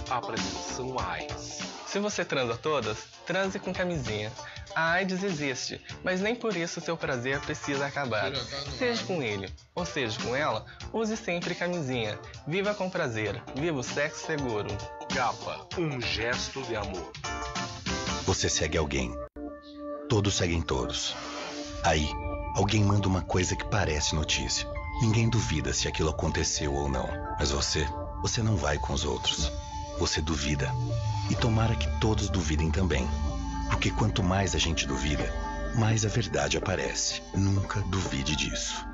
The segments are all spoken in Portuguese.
A prevenção AIDS. Se você transa todas, transe com camisinha. A AIDS existe, mas nem por isso seu prazer precisa acabar. Seja com ele, ou seja com ela, use sempre camisinha. Viva com prazer, viva o sexo seguro. GAPA, um gesto de amor. Você segue alguém. Todos seguem todos. Aí, alguém manda uma coisa que parece notícia. Ninguém duvida se aquilo aconteceu ou não. Mas você não vai com os outros. Você duvida. E tomara que todos duvidem também. Porque quanto mais a gente duvida, mais a verdade aparece. Nunca duvide disso.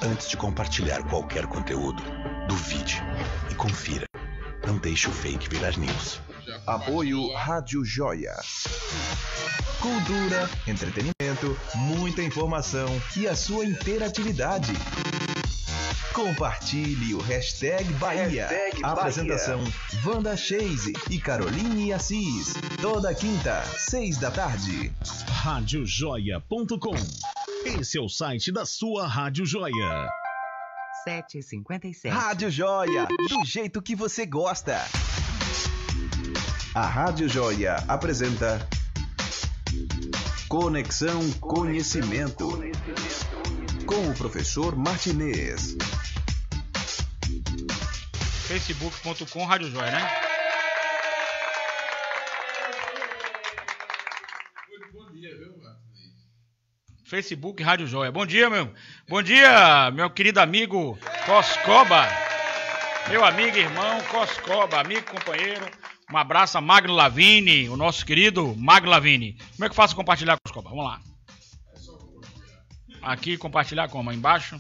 Antes de compartilhar qualquer conteúdo, duvide e confira. Não deixe o fake virar news. Apoio Rádio Joia. Cultura, entretenimento, muita informação e a sua interatividade. Compartilhe o #Bahia. Apresentação Wanda Chase e Caroline Assis. Toda quinta, 6 da tarde. Radiojoia.com. Esse é o site da sua Rádio Joia. 7h57. Rádio Joia, do jeito que você gosta. A Rádio Joia apresenta Conexão Conhecimento com o professor Martinez. Facebook.com Rádio Joia, né? Facebook Rádio Joia. Bom dia, Bom dia, meu querido amigo Coscoba. Meu amigo e irmão Coscoba, amigo, companheiro. Um abraço a Magno Lavini, o nosso querido Magno Lavini. Como é que eu faço compartilhar, Coscoba? Vamos lá. Aqui, compartilhar como? Embaixo?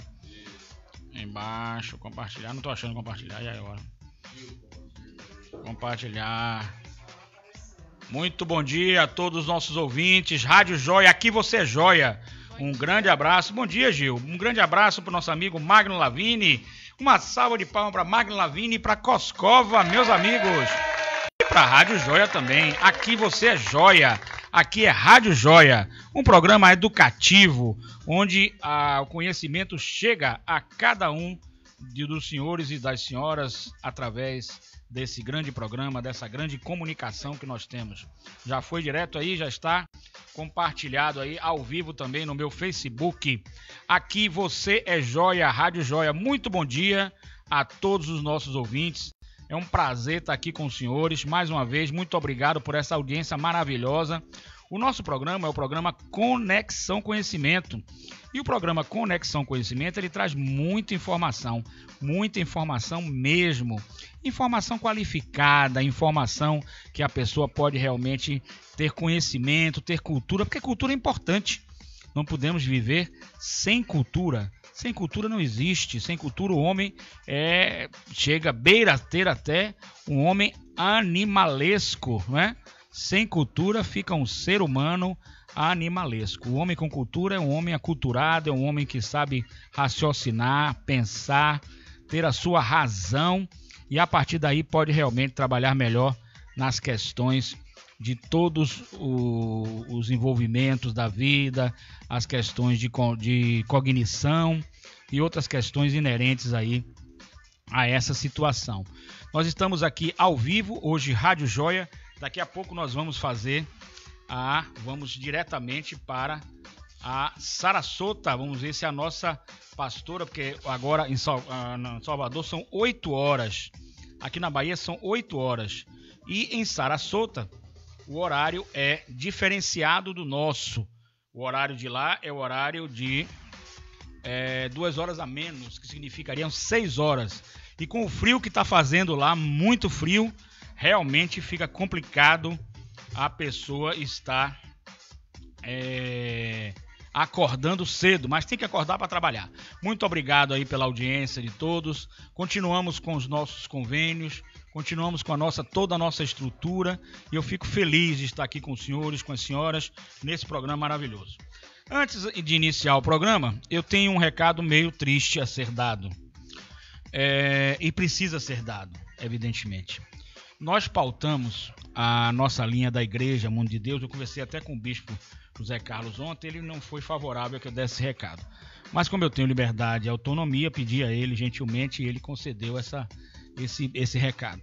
Embaixo, compartilhar. Não tô achando compartilhar. E agora? Compartilhar. Muito bom dia a todos os nossos ouvintes. Rádio Joia, aqui você é joia. Um grande abraço. Bom dia, Gil. Um grande abraço para o nosso amigo Magno Lavini. Uma salva de palmas para Magno Lavini e para Coscova, meus amigos. E para Rádio Joia também. Aqui você é joia. Aqui é Rádio Joia, um programa educativo, onde o conhecimento chega a cada um dos senhores e das senhoras através desse grande programa, dessa grande comunicação que nós temos. Já foi direto aí, já está compartilhado aí ao vivo também no meu Facebook. Aqui você é joia, Rádio Joia. Muito bom dia a todos os nossos ouvintes. É um prazer estar aqui com os senhores. Mais uma vez, muito obrigado por essa audiência maravilhosa. O nosso programa é o programa Conexão Conhecimento. E o programa Conexão Conhecimento, ele traz muita informação mesmo. Informação qualificada, informação que a pessoa pode realmente ter conhecimento, ter cultura, porque cultura é importante. Não podemos viver sem cultura. Sem cultura não existe. Sem cultura o homem beira a ter até um homem animalesco, não é? Sem cultura fica um ser humano animalesco. O homem com cultura é um homem aculturado, é um homem que sabe raciocinar, pensar, ter a sua razão e a partir daí pode realmente trabalhar melhor nas questões de todos os envolvimentos da vida, as questões de cognição e outras questões inerentes aí a essa situação. Nós estamos aqui ao vivo, hoje Rádio Joia. Daqui a pouco nós vamos vamos diretamente para a Sarasota. Vamos ver se a nossa pastora, porque agora em Salvador são 8 horas. Aqui na Bahia são 8 horas. E em Sarasota o horário é diferenciado do nosso. O horário de lá é o horário de 2 horas a menos, que significariam 6 horas. E com o frio que está fazendo lá, muito frio, realmente fica complicado a pessoa estar acordando cedo, mas tem que acordar para trabalhar. Muito obrigado aí pela audiência de todos. Continuamos com os nossos convênios, continuamos com toda a nossa estrutura e eu fico feliz de estar aqui com os senhores, com as senhoras, nesse programa maravilhoso. Antes de iniciar o programa, eu tenho um recado meio triste a ser dado. E precisa ser dado, evidentemente. Nós pautamos a nossa linha da Igreja Mundo de Deus. Eu conversei até com o bispo José Carlos ontem, ele não foi favorável a que eu desse esse recado. Mas como eu tenho liberdade e autonomia, pedi a ele gentilmente e ele concedeu esse recado.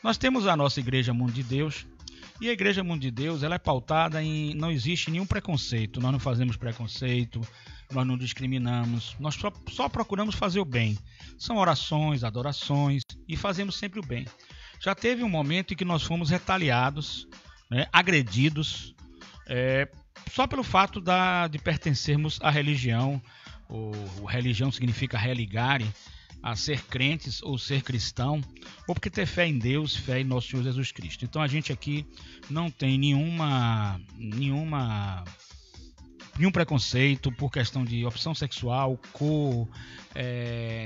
Nós temos a nossa Igreja Mundo de Deus, e a Igreja Mundo de Deus, ela é pautada em... não existe nenhum preconceito, nós não fazemos preconceito, nós não discriminamos, nós só procuramos fazer o bem. São orações, adorações, e fazemos sempre o bem. Já teve um momento em que nós fomos retaliados, né, agredidos, só pelo fato de pertencermos à religião. Religião significa religare, a ser crentes ou ser cristão, ou porque ter fé em Deus, fé em nosso Senhor Jesus Cristo. Então a gente aqui não tem nenhum preconceito por questão de opção sexual, cor.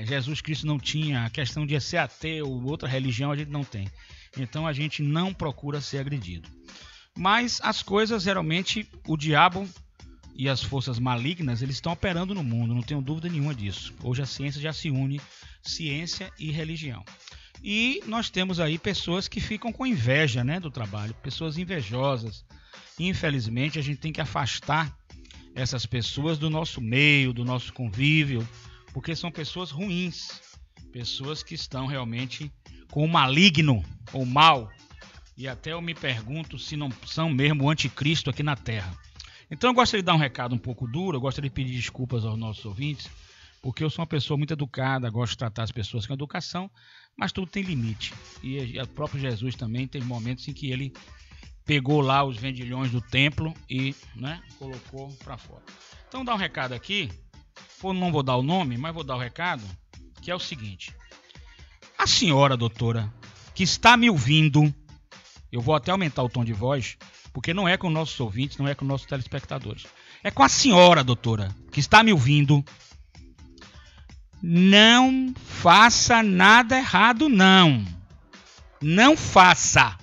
Jesus Cristo não tinha a questão de ser ateu, outra religião a gente não tem. Então a gente não procura ser agredido. Mas as coisas, geralmente, o diabo e as forças malignas, eles estão operando no mundo, não tenho dúvida nenhuma disso. Hoje a ciência já se une, ciência e religião. E nós temos aí pessoas que ficam com inveja, né, do trabalho, pessoas invejosas. Infelizmente, a gente tem que afastar essas pessoas do nosso meio, do nosso convívio, porque são pessoas ruins, pessoas que estão realmente com o maligno, ou mal. E até eu me pergunto se não são mesmo o anticristo aqui na Terra. Então eu gostaria de dar um recado um pouco duro, eu gostaria de pedir desculpas aos nossos ouvintes, porque eu sou uma pessoa muito educada, gosto de tratar as pessoas com educação, mas tudo tem limite. E o próprio Jesus também teve momentos em que ele pegou lá os vendilhões do templo e, né, colocou para fora. Então dá um recado aqui, não vou dar o nome, mas vou dar o recado, que é o seguinte. A senhora, doutora, que está me ouvindo, eu vou até aumentar o tom de voz, porque não é com nossos ouvintes, não é com nossos telespectadores. É com a senhora, doutora, que está me ouvindo. Não faça nada errado, não. Não faça.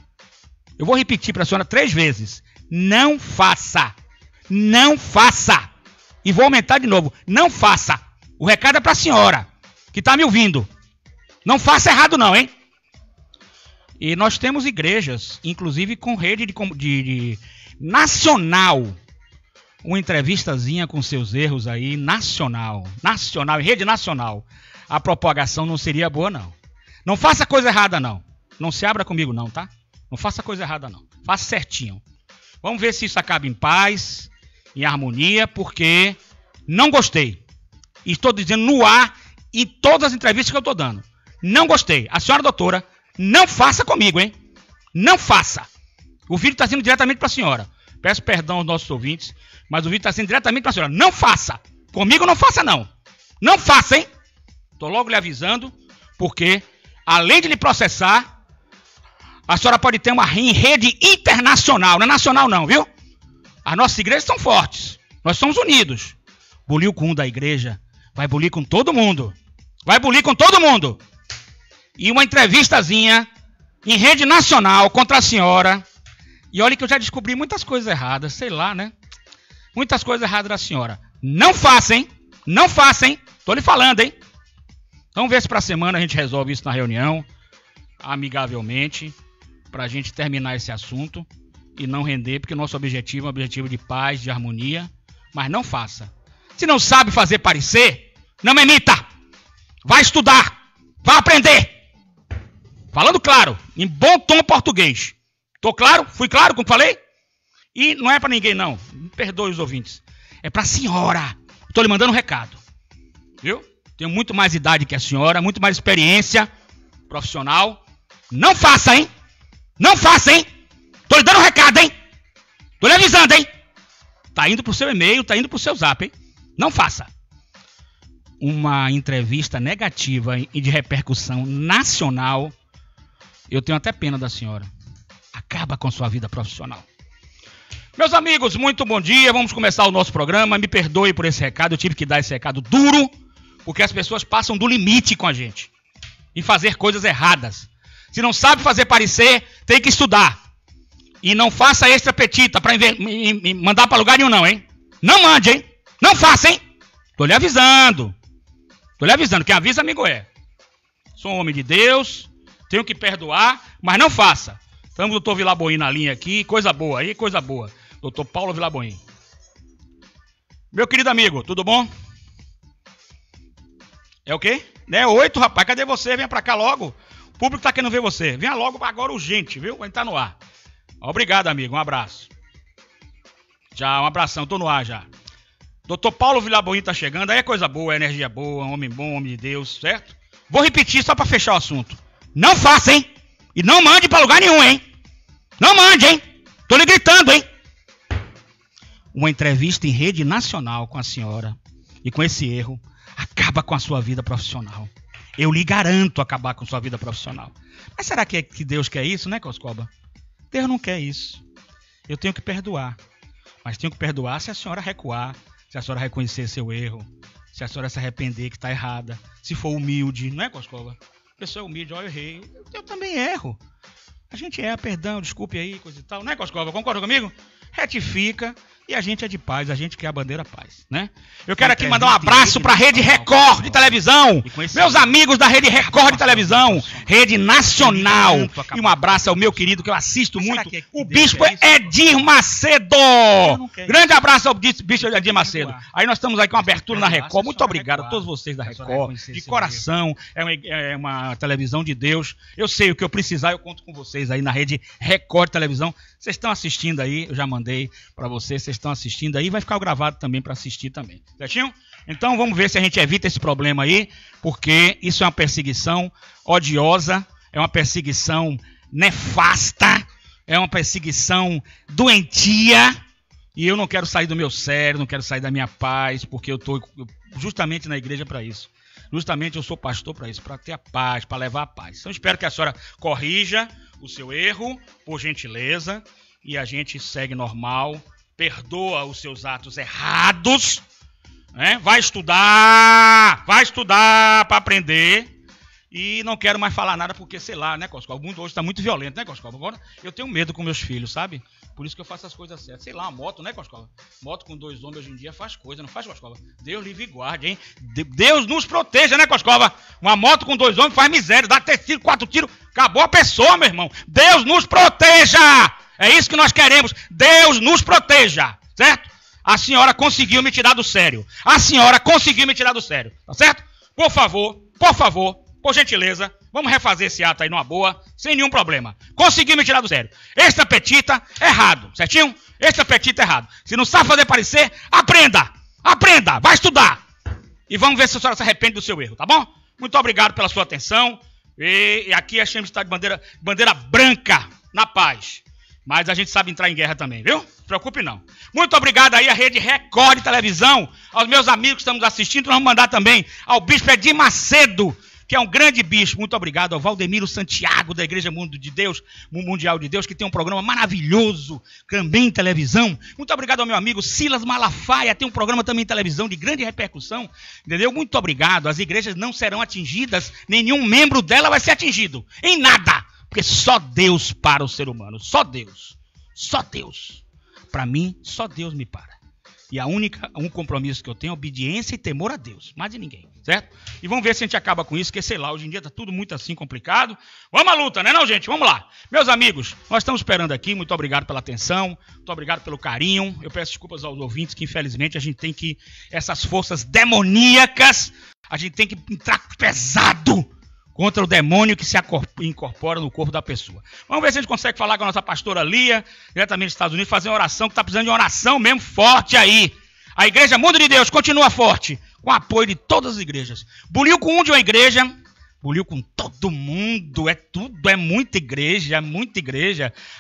Eu vou repetir para a senhora 3 vezes. Não faça. Não faça. E vou aumentar de novo. Não faça. O recado é para a senhora, que está me ouvindo. Não faça errado, não, hein? E nós temos igrejas, inclusive com rede de nacional, uma entrevistazinha com seus erros aí, nacional, em rede nacional. A propagação não seria boa, não. Não faça coisa errada, não. Não se abra comigo, não, tá? Não faça coisa errada, não. Faça certinho. Vamos ver se isso acaba em paz, em harmonia, porque não gostei. E estou dizendo no ar, em todas as entrevistas que eu estou dando. Não gostei. A senhora doutora, não faça comigo, hein? Não faça. O vídeo está sendo diretamente para a senhora. Peço perdão aos nossos ouvintes, mas o vídeo está sendo diretamente para a senhora. Não faça. Comigo não faça, não. Não faça, hein? Estou logo lhe avisando, porque além de lhe processar, a senhora pode ter uma rede internacional. Não é nacional, não, viu? As nossas igrejas são fortes. Nós somos unidos. Buliu com um da igreja, vai bulir com todo mundo. Vai bulir com todo mundo. E uma entrevistazinha em rede nacional contra a senhora. E olha que eu já descobri muitas coisas erradas, sei lá, né? Muitas coisas erradas da senhora. Não faça, hein? Não faça, hein? Tô lhe falando, hein? Vamos ver se pra semana a gente resolve isso na reunião, amigavelmente, pra gente terminar esse assunto e não render, porque o nosso objetivo é um objetivo de paz, de harmonia. Mas não faça. Se não sabe fazer parecer, não me imita. Vai estudar. Vai aprender. Falando claro, em bom tom português. Tô claro? Fui claro como falei? E não é para ninguém, não. Me perdoe os ouvintes. É para a senhora. Estou lhe mandando um recado. Viu? Tenho muito mais idade que a senhora, muito mais experiência profissional. Não faça, hein? Não faça, hein? Estou lhe dando um recado, hein? Estou lhe avisando, hein? Tá indo pro seu e-mail, tá indo pro seu zap, hein? Não faça. Uma entrevista negativa e de repercussão nacional. Eu tenho até pena da senhora. Acaba com sua vida profissional. Meus amigos, muito bom dia. Vamos começar o nosso programa. Me perdoe por esse recado. Eu tive que dar esse recado duro, porque as pessoas passam do limite com a gente em fazer coisas erradas. Se não sabe fazer parecer, tem que estudar. E não faça extra petita para mandar para lugar nenhum, não, hein? Não mande, hein? Não faça, hein? Tô lhe avisando. Tô lhe avisando. Quem avisa, amigo é. Sou um homem de Deus, tenho que perdoar, mas não faça. Estamos o doutor Vilaboim na linha aqui, coisa boa aí, coisa boa. Doutor Paulo Vilaboim. Meu querido amigo, tudo bom? É o quê? É 8, rapaz, cadê você? Venha pra cá logo. público tá querendo ver você. Venha logo agora urgente, viu? Vai estar no ar. Obrigado, amigo. Um abraço. Já, um abração. Tô no ar já. Doutor Paulo Vilaboim tá chegando. Aí é coisa boa, é energia boa, homem bom, homem de Deus, certo? Vou repetir só pra fechar o assunto. Não faça, hein? E não mande pra lugar nenhum, hein? Não mande, hein? Tô lhe gritando, hein? Uma entrevista em rede nacional com a senhora e com esse erro acaba com a sua vida profissional. Eu lhe garanto acabar com sua vida profissional. Mas será que Deus quer isso, né, Coscoba? Deus não quer isso. Eu tenho que perdoar. Mas tenho que perdoar se a senhora recuar, se a senhora reconhecer seu erro, se a senhora se arrepender que está errada, se for humilde, não é, Coscoba? A pessoa é humilde, eu errei. Eu também erro. A gente erra, perdão, desculpe aí, coisa e tal. Não é, Coscoba? Concorda comigo? Retifica e a gente é de paz, a gente quer a bandeira paz, né? Eu quero aqui mandar um abraço para a Rede Record de televisão, meus amigos da Rede Record de televisão, Rede Nacional, e um abraço ao meu querido que eu assisto muito, o Bispo Edir Macedo. Grande abraço ao Bispo Edir Macedo. Aí nós estamos aí com uma abertura na Record, muito obrigado a todos vocês da Record, de coração, é uma televisão de Deus, eu sei o que eu precisar, eu conto com vocês aí na Rede Record de televisão. Vocês estão assistindo aí, eu já mandei para vocês estão assistindo aí, vai ficar gravado também para assistir também, certinho? Então vamos ver se a gente evita esse problema aí, porque isso é uma perseguição odiosa, é uma perseguição nefasta, é uma perseguição doentia, e eu não quero sair do meu sério, não quero sair da minha paz, porque eu estou justamente na igreja para isso. Justamente eu sou pastor para isso, para ter a paz, para levar a paz. Então espero que a senhora corrija o seu erro, por gentileza, e a gente segue normal, perdoa os seus atos errados, né? Vai estudar para aprender. E não quero mais falar nada porque, sei lá, né, Coscoba? O mundo hoje está muito violento, né, Coscoba? Agora eu tenho medo com meus filhos, sabe? Por isso que eu faço as coisas certas. Sei lá, uma moto, né, Coscoba? Moto com 2 homens hoje em dia faz coisa, não faz, Coscoba? Deus livre e guarde, hein? Deus nos proteja, né, Coscoba? Uma moto com 2 homens faz miséria, dá 3 tiros, 4 tiros, acabou a pessoa, meu irmão. Deus nos proteja! É isso que nós queremos. Deus nos proteja, certo? A senhora conseguiu me tirar do sério. A senhora conseguiu me tirar do sério, tá certo? Por favor, por gentileza, vamos refazer esse ato aí numa boa, sem nenhum problema. Conseguiu me tirar do sério. Esse petita errado, certinho? Esse petita errado. Se não sabe fazer parecer, aprenda, vai estudar. E vamos ver se a senhora se arrepende do seu erro, tá bom? Muito obrigado pela sua atenção. E aqui a gente está de bandeira branca, na paz. Mas a gente sabe entrar em guerra também, viu? Não se preocupe não. Muito obrigado aí à Rede Record de televisão, aos meus amigos que estamos assistindo. Vamos mandar também ao Bispo Edir Macedo, que é um grande bispo. Muito obrigado ao Valdemiro Santiago, da Igreja Mundial de Deus, que tem um programa maravilhoso também em televisão. Muito obrigado ao meu amigo Silas Malafaia, tem um programa também em televisão de grande repercussão. Entendeu? Muito obrigado. As igrejas não serão atingidas, nenhum membro dela vai ser atingido. Em nada. Porque só Deus para o ser humano. Só Deus. Só Deus. Para mim, só Deus me para. E um compromisso que eu tenho é obediência e temor a Deus. Mais de ninguém, certo? E vamos ver se a gente acaba com isso, porque sei lá, hoje em dia tá tudo muito assim complicado. Vamos à luta, né não, gente? Vamos lá. Meus amigos, nós estamos esperando aqui. Muito obrigado pela atenção. Muito obrigado pelo carinho. Eu peço desculpas aos ouvintes que, infelizmente, a gente tem que... Essas forças demoníacas, a gente tem que entrar pesado contra o demônio que se incorpora no corpo da pessoa. Vamos ver se a gente consegue falar com a nossa pastora Lia, diretamente dos Estados Unidos, fazer uma oração, que está precisando de uma oração mesmo forte aí. A Igreja Mundo de Deus continua forte, com o apoio de todas as igrejas. Buliu com um de uma igreja, buliu com todo mundo, é muita igreja,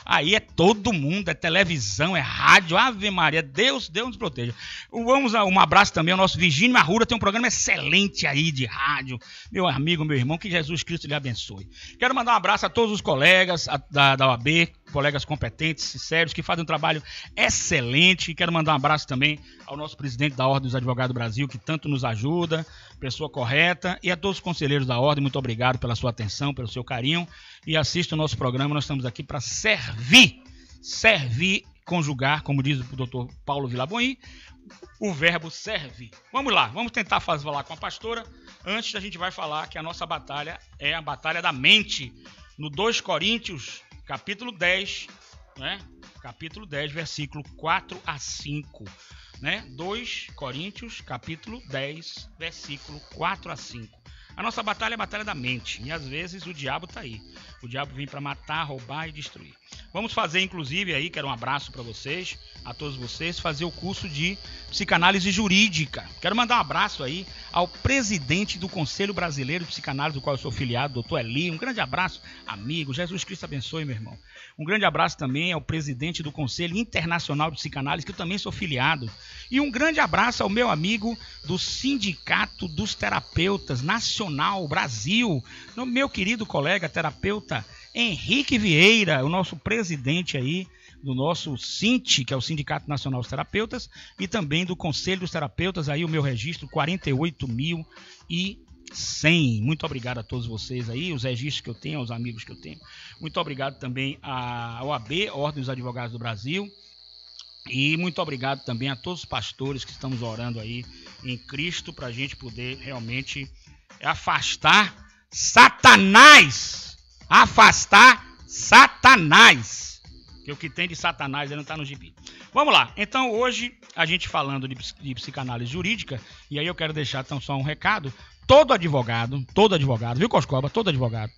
aí é todo mundo, é televisão, é rádio, Ave Maria, Deus nos proteja. Vamos a um abraço também ao nosso Virgínio Arruda, tem um programa excelente aí de rádio, meu amigo, meu irmão, que Jesus Cristo lhe abençoe. Quero mandar um abraço a todos os colegas da OAB, colegas competentes e sérios que fazem um trabalho excelente. Quero mandar um abraço também ao nosso presidente da Ordem dos Advogados do Brasil, que tanto nos ajuda, pessoa correta, e a todos os conselheiros da Ordem, muito obrigado pela sua atenção, pelo seu carinho, e assista o nosso programa. Nós estamos aqui para servir, conjugar, como diz o doutor Paulo Vilaboim, o verbo servir. Vamos lá, vamos tentar falar com a pastora. Antes a gente vai falar que a nossa batalha é a batalha da mente, no 2 Coríntios, capítulo 10, né? Capítulo 10, versículo 4 a 5. Né? 2 Coríntios, capítulo 10, versículo 4 a 5. A nossa batalha é a batalha da mente. E às vezes o diabo tá aí. O diabo vem para matar, roubar e destruir. Vamos fazer, inclusive, aí, quero um abraço para vocês, a todos vocês, fazer o curso de psicanálise jurídica. Quero mandar um abraço aí ao presidente do Conselho Brasileiro de Psicanálise, do qual eu sou filiado, doutor Eli. Um grande abraço, amigo. Jesus Cristo abençoe, meu irmão. Um grande abraço também ao presidente do Conselho Internacional de Psicanálise, que eu também sou filiado. E um grande abraço ao meu amigo do Sindicato dos Terapeutas Nacional Brasil, meu querido colega terapeuta Henrique Vieira, o nosso presidente aí do nosso SINT, que é o Sindicato Nacional dos Terapeutas, e também do Conselho dos Terapeutas, aí o meu registro 48.100. Muito obrigado a todos vocês aí, os registros que eu tenho, aos amigos que eu tenho. Muito obrigado também à OAB, Ordem dos Advogados do Brasil. E muito obrigado também a todos os pastores que estamos orando aí em Cristo para a gente poder realmente afastar Satanás. Afastar Satanás. Que o que tem de Satanás ele não está no gibi. Vamos lá. Então hoje a gente falando de psicanálise jurídica, e aí eu quero deixar então só um recado. Todo advogado, viu, Coscoba? Todo advogado,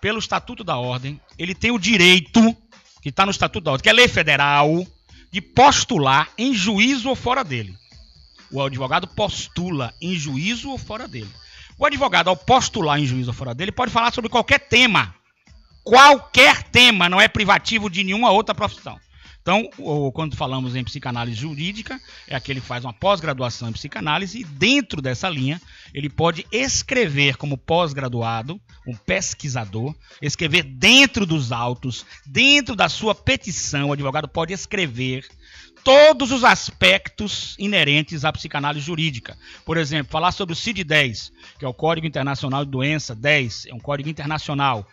pelo Estatuto da Ordem, ele tem o direito, que está no Estatuto da Ordem, que é lei federal, de postular em juízo ou fora dele. O advogado postula em juízo ou fora dele. O advogado, ao postular em juízo ou fora dele, pode falar sobre qualquer tema. Qualquer tema, não é privativo de nenhuma outra profissão. Então, quando falamos em psicanálise jurídica, é aquele que faz uma pós-graduação em psicanálise, e dentro dessa linha, ele pode escrever como pós-graduado, um pesquisador, escrever dentro dos autos, dentro da sua petição, o advogado pode escrever todos os aspectos inerentes à psicanálise jurídica. Por exemplo, falar sobre o CID-10, que é o Código Internacional de Doença 10, é um código internacional.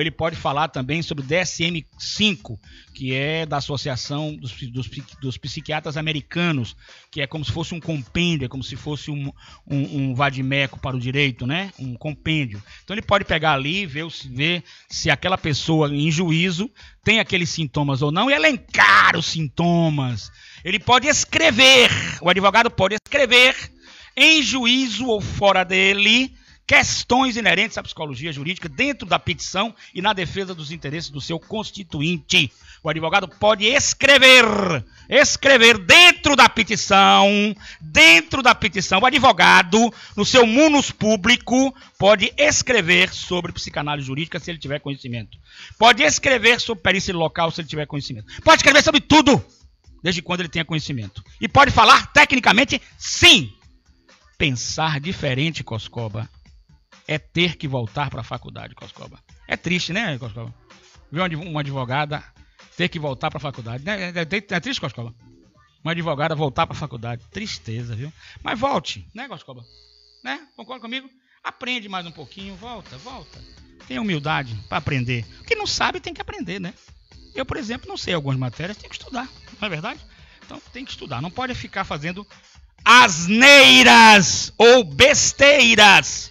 Ele pode falar também sobre o DSM-5, que é da Associação dos Psiquiatras Americanos, que é como se fosse um compêndio, é como se fosse um vadimeco para o direito, né? Um compêndio. Então ele pode pegar ali e ver se aquela pessoa em juízo tem aqueles sintomas ou não, e elencar os sintomas. Ele pode escrever, o advogado pode escrever em juízo ou fora dele, questões inerentes à psicologia jurídica dentro da petição e na defesa dos interesses do seu constituinte. O advogado pode escrever dentro da petição, o advogado, no seu munus público, pode escrever sobre psicanálise jurídica se ele tiver conhecimento. Pode escrever sobre perícia local se ele tiver conhecimento. Pode escrever sobre tudo, desde quando ele tenha conhecimento. E pode falar tecnicamente, sim. Pensar diferente, Coscoba, é ter que voltar para a faculdade, Coscoba. É triste, né, Coscoba? Ver uma advogada ter que voltar para a faculdade. É triste, Coscoba? Uma advogada voltar para a faculdade. Tristeza, viu? Mas volte, né, Coscoba? Né? Concorda comigo? Aprende mais um pouquinho, volta. Tenha humildade para aprender. O que não sabe tem que aprender, né? Eu, por exemplo, não sei algumas matérias, tenho que estudar, não é verdade? Então tem que estudar, não pode ficar fazendo asneiras ou besteiras,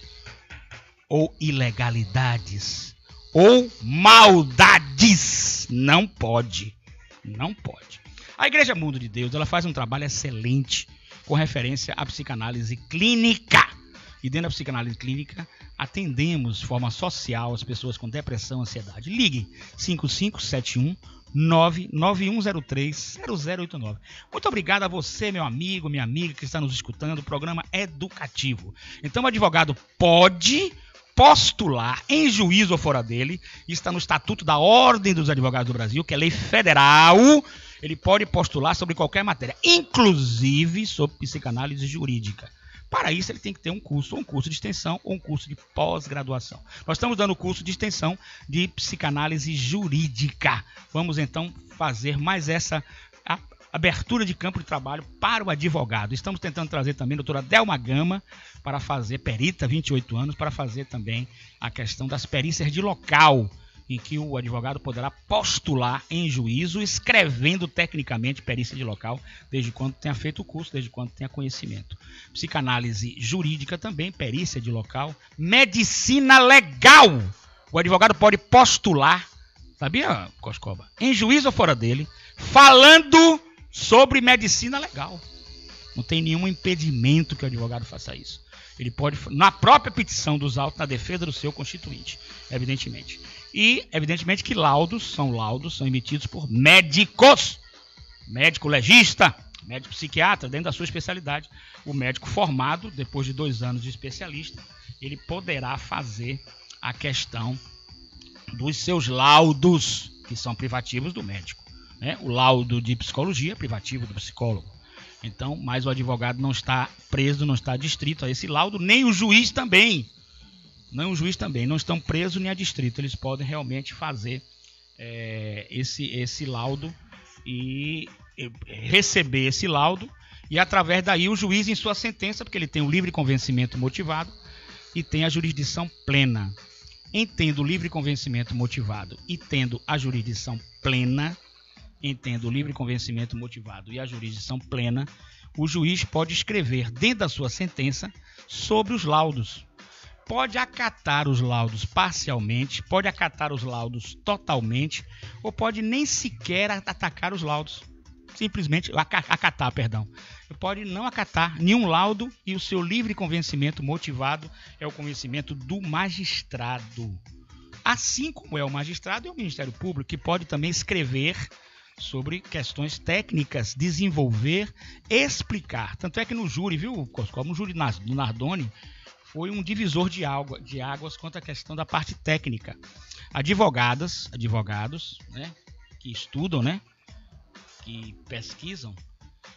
ou ilegalidades, ou maldades. Não pode. A Igreja Mundo de Deus, ela faz um trabalho excelente com referência à psicanálise clínica. E dentro da psicanálise clínica, atendemos de forma social as pessoas com depressão, ansiedade. Ligue 5571 99103-0089. Muito obrigado a você, meu amigo, minha amiga que está nos escutando. O programa educativo. Então o advogado pode postular em juízo ou fora dele, está no Estatuto da Ordem dos Advogados do Brasil, que é lei federal. Ele pode postular sobre qualquer matéria, inclusive sobre psicanálise jurídica. Para isso ele tem que ter um curso de extensão ou um curso de pós-graduação. Nós estamos dando o curso de extensão de psicanálise jurídica. Vamos então fazer mais essa abertura de campo de trabalho para o advogado. Estamos tentando trazer também a doutora Delma Gama para fazer, perita, 28 anos, para fazer também a questão das perícias de local, em que o advogado poderá postular em juízo, escrevendo tecnicamente perícia de local, desde quando tenha feito o curso, desde quando tenha conhecimento. Psicanálise jurídica também, perícia de local. Medicina legal. O advogado pode postular, sabia, Coscoba? Em juízo ou fora dele, falando sobre medicina legal. Não tem nenhum impedimento que o advogado faça isso. Ele pode, na própria petição dos autos, na defesa do seu constituinte, evidentemente. E, evidentemente, que laudos são emitidos por médicos, médico legista, médico psiquiatra, dentro da sua especialidade. O médico formado, depois de 2 anos de especialista, ele poderá fazer a questão dos seus laudos, que são privativos do médico, né? O laudo de psicologia, privativo do psicólogo. Então, mas o advogado não está preso, não está adstrito a esse laudo, nem o juiz também. Não estão presos nem adstritos. Eles podem realmente fazer esse laudo e receber esse laudo, e através daí o juiz, em sua sentença, porque ele tem o livre convencimento motivado e tem a jurisdição plena. Entendo o livre convencimento motivado e tendo a jurisdição plena, o juiz pode escrever dentro da sua sentença sobre os laudos. Pode acatar os laudos parcialmente, pode acatar os laudos totalmente, ou pode nem sequer atacar os laudos. Simplesmente acatar. Pode não acatar nenhum laudo, e o seu livre convencimento motivado é o convencimento do magistrado. Assim como é o magistrado e o Ministério Público, que pode também escrever sobre questões técnicas, desenvolver, explicar. Tanto é que no júri, viu, Coscoba, no júri do Nardoni, foi um divisor de águas quanto à questão da parte técnica. Advogados, né, que estudam, né, que pesquisam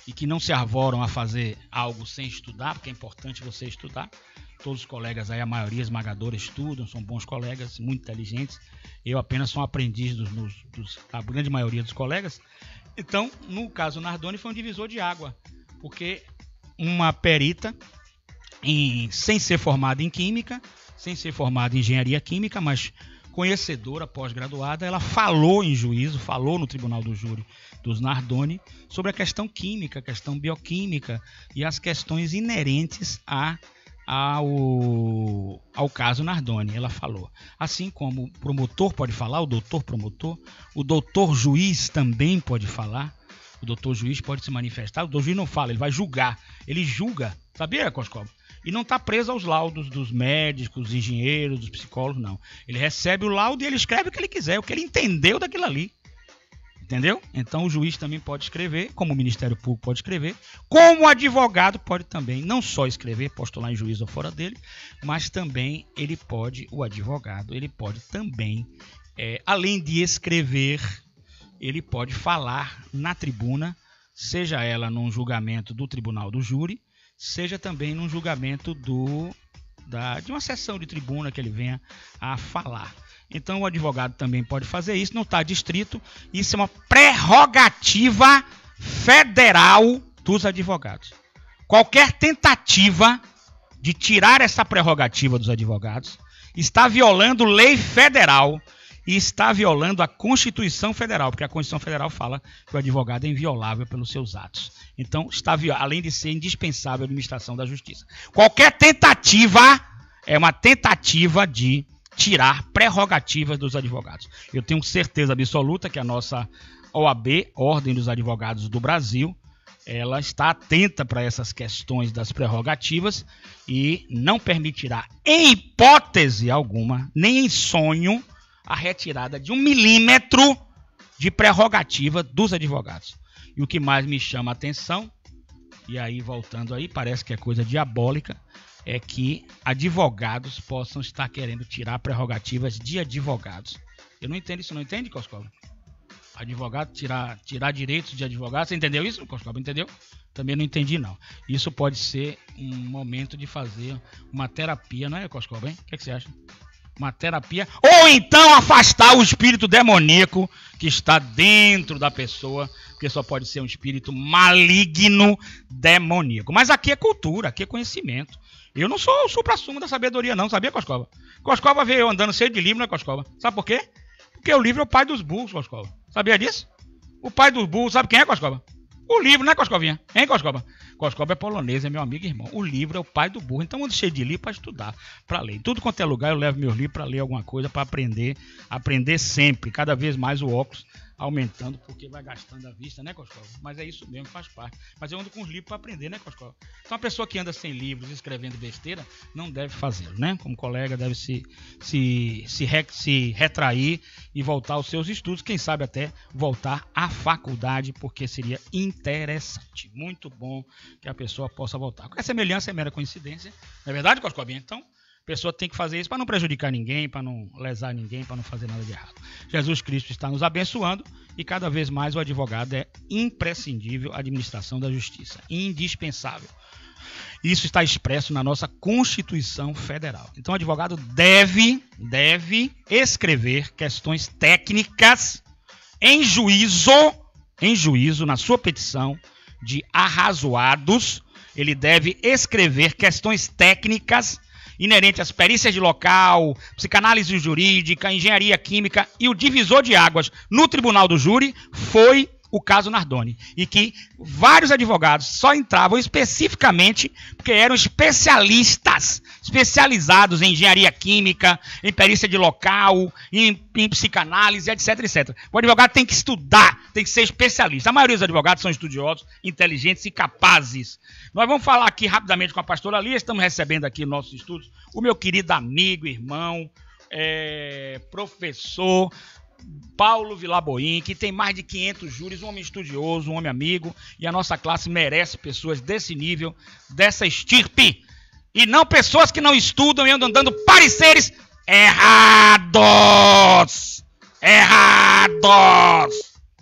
e que não se arvoram a fazer algo sem estudar, porque é importante você estudar. Todos os colegas aí, a maioria esmagadora, estudam, são bons colegas, muito inteligentes. Eu apenas sou um aprendiz da grande maioria dos colegas. Então, no caso Nardoni, foi um divisor de água, porque uma perita, sem ser formada em química, sem ser formada em engenharia química, mas conhecedora, pós-graduada, ela falou em juízo, falou no tribunal do júri dos Nardoni sobre a questão química, a questão bioquímica e as questões inerentes ao caso Nardoni. Ela falou. Assim como o promotor pode falar, o doutor promotor, o doutor juiz também pode falar, o doutor juiz pode se manifestar. O doutor juiz não fala, ele vai julgar, ele julga, sabia, Coscoba? E não está preso aos laudos dos médicos, dos engenheiros, dos psicólogos, não. Ele recebe o laudo e ele escreve o que ele quiser, o que ele entendeu daquilo ali. Entendeu? Então o juiz também pode escrever, como o Ministério Público pode escrever, como o advogado pode também, não só escrever, postular em juízo ou fora dele, mas também o advogado, ele pode também, além de escrever, ele pode falar na tribuna, seja ela num julgamento do tribunal do júri, seja também num julgamento de uma sessão de tribuna que ele venha a falar. Então o advogado também pode fazer isso, não está adstrito. Isso é uma prerrogativa federal dos advogados. Qualquer tentativa de tirar essa prerrogativa dos advogados está violando lei federal e está violando a Constituição Federal, porque a Constituição Federal fala que o advogado é inviolável pelos seus atos. Então, além de ser indispensável a administração da justiça. Qualquer tentativa é uma tentativa de tirar prerrogativas dos advogados. Eu tenho certeza absoluta que a nossa OAB, Ordem dos Advogados do Brasil, ela está atenta para essas questões das prerrogativas e não permitirá, em hipótese alguma, nem em sonho, a retirada de 1 milímetro de prerrogativa dos advogados. E o que mais me chama a atenção, e aí voltando aí, parece que é coisa diabólica, é que advogados possam estar querendo tirar prerrogativas de advogados. Eu não entendo isso, não entende, Coscoba? Advogado tirar direitos de advogado, você entendeu isso, Coscoba? Entendeu? Também não entendi, não. Isso pode ser um momento de fazer uma terapia, não é, Coscoba, hein? O que você acha? Uma terapia, ou então afastar o espírito demoníaco que está dentro da pessoa, porque só pode ser um espírito maligno demoníaco. Mas aqui é cultura, aqui é conhecimento. Eu não sou o supra-sumo da sabedoria, não, sabia, Coscoba? Coscoba veio andando cheio de livro, né, Coscoba? Sabe por quê? Porque o livro é o pai dos burros, Coscoba. Sabia disso? O pai dos burros, sabe quem é, Coscoba? O livro, né, Coscovinha? Hein, Coscoba? Coscoba é polonês, é meu amigo e irmão. O livro é o pai do burro. Então eu ando cheio de livro para estudar, para ler. Tudo quanto é lugar eu levo meus livros para ler alguma coisa, para aprender. Aprender sempre, cada vez mais o óculos aumentando, porque vai gastando a vista, né, Coscoba? Mas é isso mesmo, faz parte. Mas eu ando com os livros para aprender, né, Coscoba? Então a pessoa que anda sem livros, escrevendo besteira, não deve fazê-lo, né? Como colega, deve se retrair e voltar aos seus estudos, quem sabe até voltar à faculdade, porque seria interessante. Muito bom que a pessoa possa voltar. Qualquer semelhança é mera coincidência, não é verdade, Coscobinha? Então, a pessoa tem que fazer isso para não prejudicar ninguém, para não lesar ninguém, para não fazer nada de errado. Jesus Cristo está nos abençoando e cada vez mais o advogado é imprescindível à administração da justiça. Indispensável. Isso está expresso na nossa Constituição Federal. Então o advogado deve escrever questões técnicas em juízo, na sua petição de arrazoados. Ele deve escrever questões técnicas inerente às perícias de local, psicanálise jurídica, engenharia química e o divisor de águas no tribunal do júri foi o caso Nardoni. E que vários advogados só entravam especificamente porque eram especializados em engenharia química, em perícia de local, em psicanálise, etc, etc. O advogado tem que estudar, tem que ser especialista. A maioria dos advogados são estudiosos, inteligentes e capazes. Nós vamos falar aqui rapidamente com a pastora Lia, estamos recebendo aqui nossos estudos o meu querido amigo, irmão, professor Paulo Vilaboim, que tem mais de 500 júris, um homem estudioso, um homem amigo, e a nossa classe merece pessoas desse nível, dessa estirpe, e não pessoas que não estudam e andam dando pareceres errados.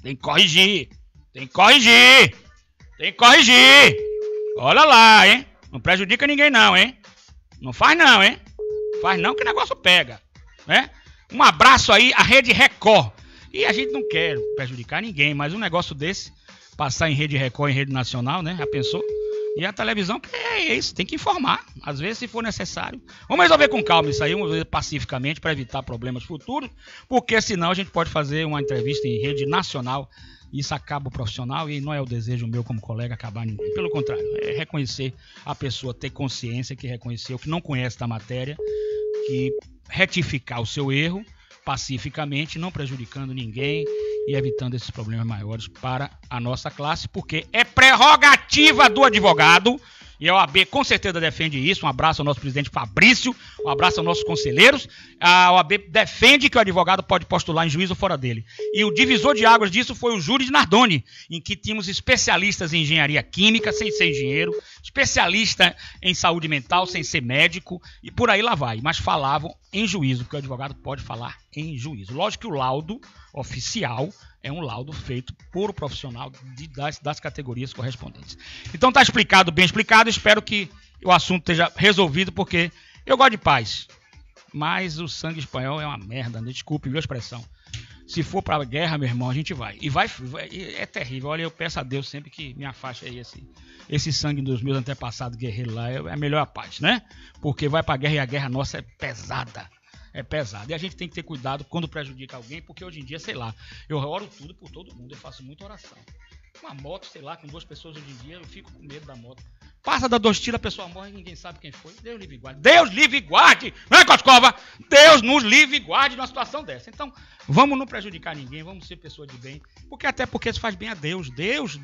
Tem que corrigir. Olha lá, hein? Não prejudica ninguém não, hein? Não faz não, hein? Faz não que o negócio pega, né? Um abraço aí à Rede Record. E a gente não quer prejudicar ninguém, mas um negócio desse, passar em Rede Record, em Rede Nacional, né? Já pensou? E a televisão, é isso, tem que informar, às vezes se for necessário. Vamos resolver com calma isso aí, vamos ver pacificamente para evitar problemas futuros, porque senão a gente pode fazer uma entrevista em Rede Nacional. Isso acaba o profissional e não é o desejo meu como colega acabar ninguém. Pelo contrário, é reconhecer a pessoa, ter consciência que reconheceu, que não conhece da matéria, que retificar o seu erro pacificamente, não prejudicando ninguém e evitando esses problemas maiores para a nossa classe, porque é prerrogativa do advogado. E a OAB com certeza defende isso. Um abraço ao nosso presidente Fabrício, um abraço aos nossos conselheiros. A OAB defende que o advogado pode postular em juízo fora dele. E o divisor de águas disso foi o júri de Nardoni, em que tínhamos especialistas em engenharia química, sem ser engenheiro, especialista em saúde mental, sem ser médico, e por aí lá vai. Mas falavam em juízo, porque o advogado pode falar em juízo. Lógico que o laudo oficial é um laudo feito por um profissional das categorias correspondentes. Então está explicado, bem explicado. Espero que o assunto esteja resolvido, porque eu gosto de paz. Mas o sangue espanhol é uma merda, né? Desculpe, viu a expressão. Se for para a guerra, meu irmão, a gente vai. E vai, é terrível. Olha, eu peço a Deus sempre que me afaste aí esse sangue dos meus antepassados guerreiros lá. É melhor a paz, né? Porque vai para a guerra e a guerra nossa é pesada. É pesado. E a gente tem que ter cuidado quando prejudica alguém, porque hoje em dia, sei lá, eu oro tudo por todo mundo, eu faço muita oração. Uma moto, sei lá, com 2 pessoas hoje em dia, eu fico com medo da moto. Passa, dá 2 tiros, a pessoa morre e ninguém sabe quem foi. Deus livre e guarde. Deus livre e guarde! Não é, Coscova? Deus nos livre e guarde numa situação dessa. Então, vamos não prejudicar ninguém, vamos ser pessoas de bem, até porque isso faz bem a Deus. Deus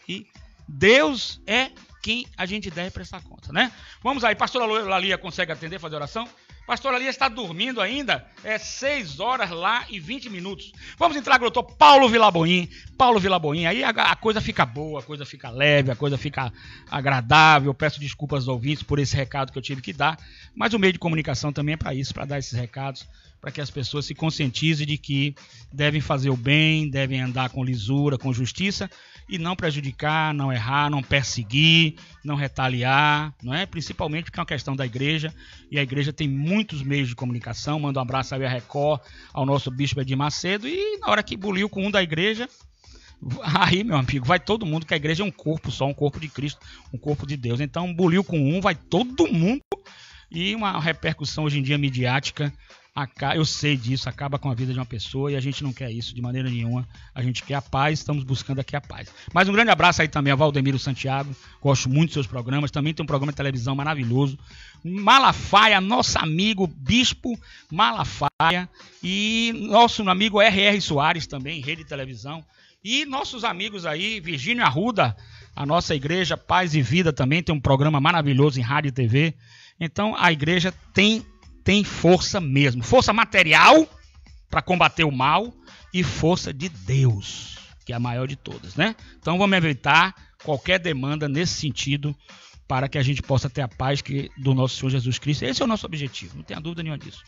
e Deus é quem a gente deve prestar conta, né? Vamos aí, pastora Lalia consegue atender, fazer oração? Pastora Lia está dormindo ainda, 6 horas lá e 20 minutos. Vamos entrar com o doutor Paulo Vilaboim. Aí a coisa fica boa, a coisa fica leve, a coisa fica agradável. Peço desculpas aos ouvintes por esse recado que eu tive que dar, mas o meio de comunicação também é para isso, para dar esses recados, para que as pessoas se conscientizem de que devem fazer o bem, devem andar com lisura, com justiça, e não prejudicar, não errar, não perseguir, não retaliar, não é? Principalmente porque é uma questão da igreja, e a igreja tem muitos meios de comunicação. Mando um abraço aí à Record, ao nosso bispo Edir Macedo, e na hora que buliu com um da igreja, aí, meu amigo, vai todo mundo, que a igreja é um corpo só, um corpo de Cristo, um corpo de Deus. Então, buliu com um, vai todo mundo, e uma repercussão hoje em dia midiática eu sei disso, acaba com a vida de uma pessoa e a gente não quer isso de maneira nenhuma. A gente quer a paz, estamos buscando aqui a paz. Mas um grande abraço aí também ao Valdemiro Santiago, gosto muito dos seus programas, também tem um programa de televisão maravilhoso. Malafaia, nosso amigo Bispo Malafaia, e nosso amigo R.R. Soares também, rede de televisão. E nossos amigos aí, Virgínio Arruda, a nossa igreja Paz e Vida também tem um programa maravilhoso em rádio e TV. Então a igreja tem força mesmo, força material para combater o mal e força de Deus, que é a maior de todas, né? Então vamos evitar qualquer demanda nesse sentido para que a gente possa ter a paz do nosso Senhor Jesus Cristo. Esse é o nosso objetivo, não tenha dúvida nenhuma disso.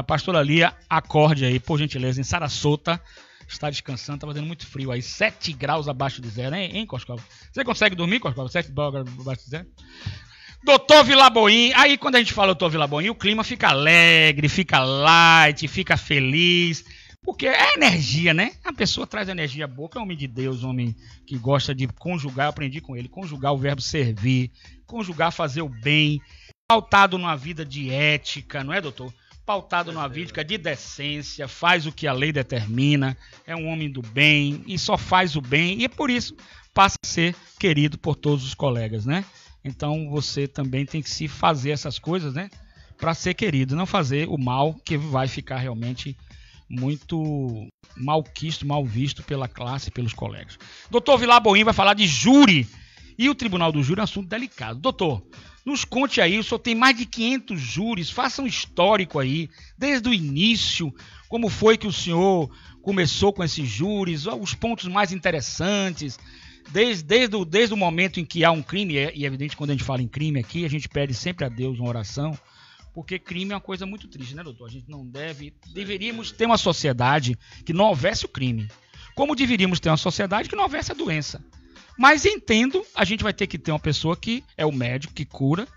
Pastora Lia, acorde aí, por gentileza, em Sarasota, está descansando, está fazendo muito frio aí, 7 graus abaixo de zero, hein, Coscova? Você consegue dormir, Coscova? 7 graus abaixo de zero? Doutor Vilaboim, aí quando a gente fala doutor Vilaboim, o clima fica alegre, fica light, fica feliz, porque é energia, né? A pessoa traz energia boa, que é um homem de Deus, um homem que gosta de conjugar, eu aprendi com ele, conjugar o verbo servir, conjugar fazer o bem, pautado numa vida de ética, não é, doutor? Pautado numa vida de decência, faz o que a lei determina, é um homem do bem e só faz o bem, e é por isso passa a ser querido por todos os colegas, né? Então você também tem que se fazer essas coisas, né? Para ser querido, não fazer o mal, que vai ficar realmente muito malquisto, mal visto pela classe e pelos colegas. Doutor Vilaboim vai falar de júri. E o Tribunal do Júri é um assunto delicado. Doutor, nos conte aí, o senhor tem mais de 500 júris, faça um histórico aí, desde o início, como foi que o senhor começou com esses júris, os pontos mais interessantes, desde o momento em que há um crime, e é evidente quando a gente fala em crime aqui, a gente pede sempre a Deus uma oração, porque crime é uma coisa muito triste, né, doutor? A gente não deveríamos ter uma sociedade que não houvesse o crime, como deveríamos ter uma sociedade que não houvesse a doença. Mas entendo, a gente vai ter que ter uma pessoa que é o médico que cura,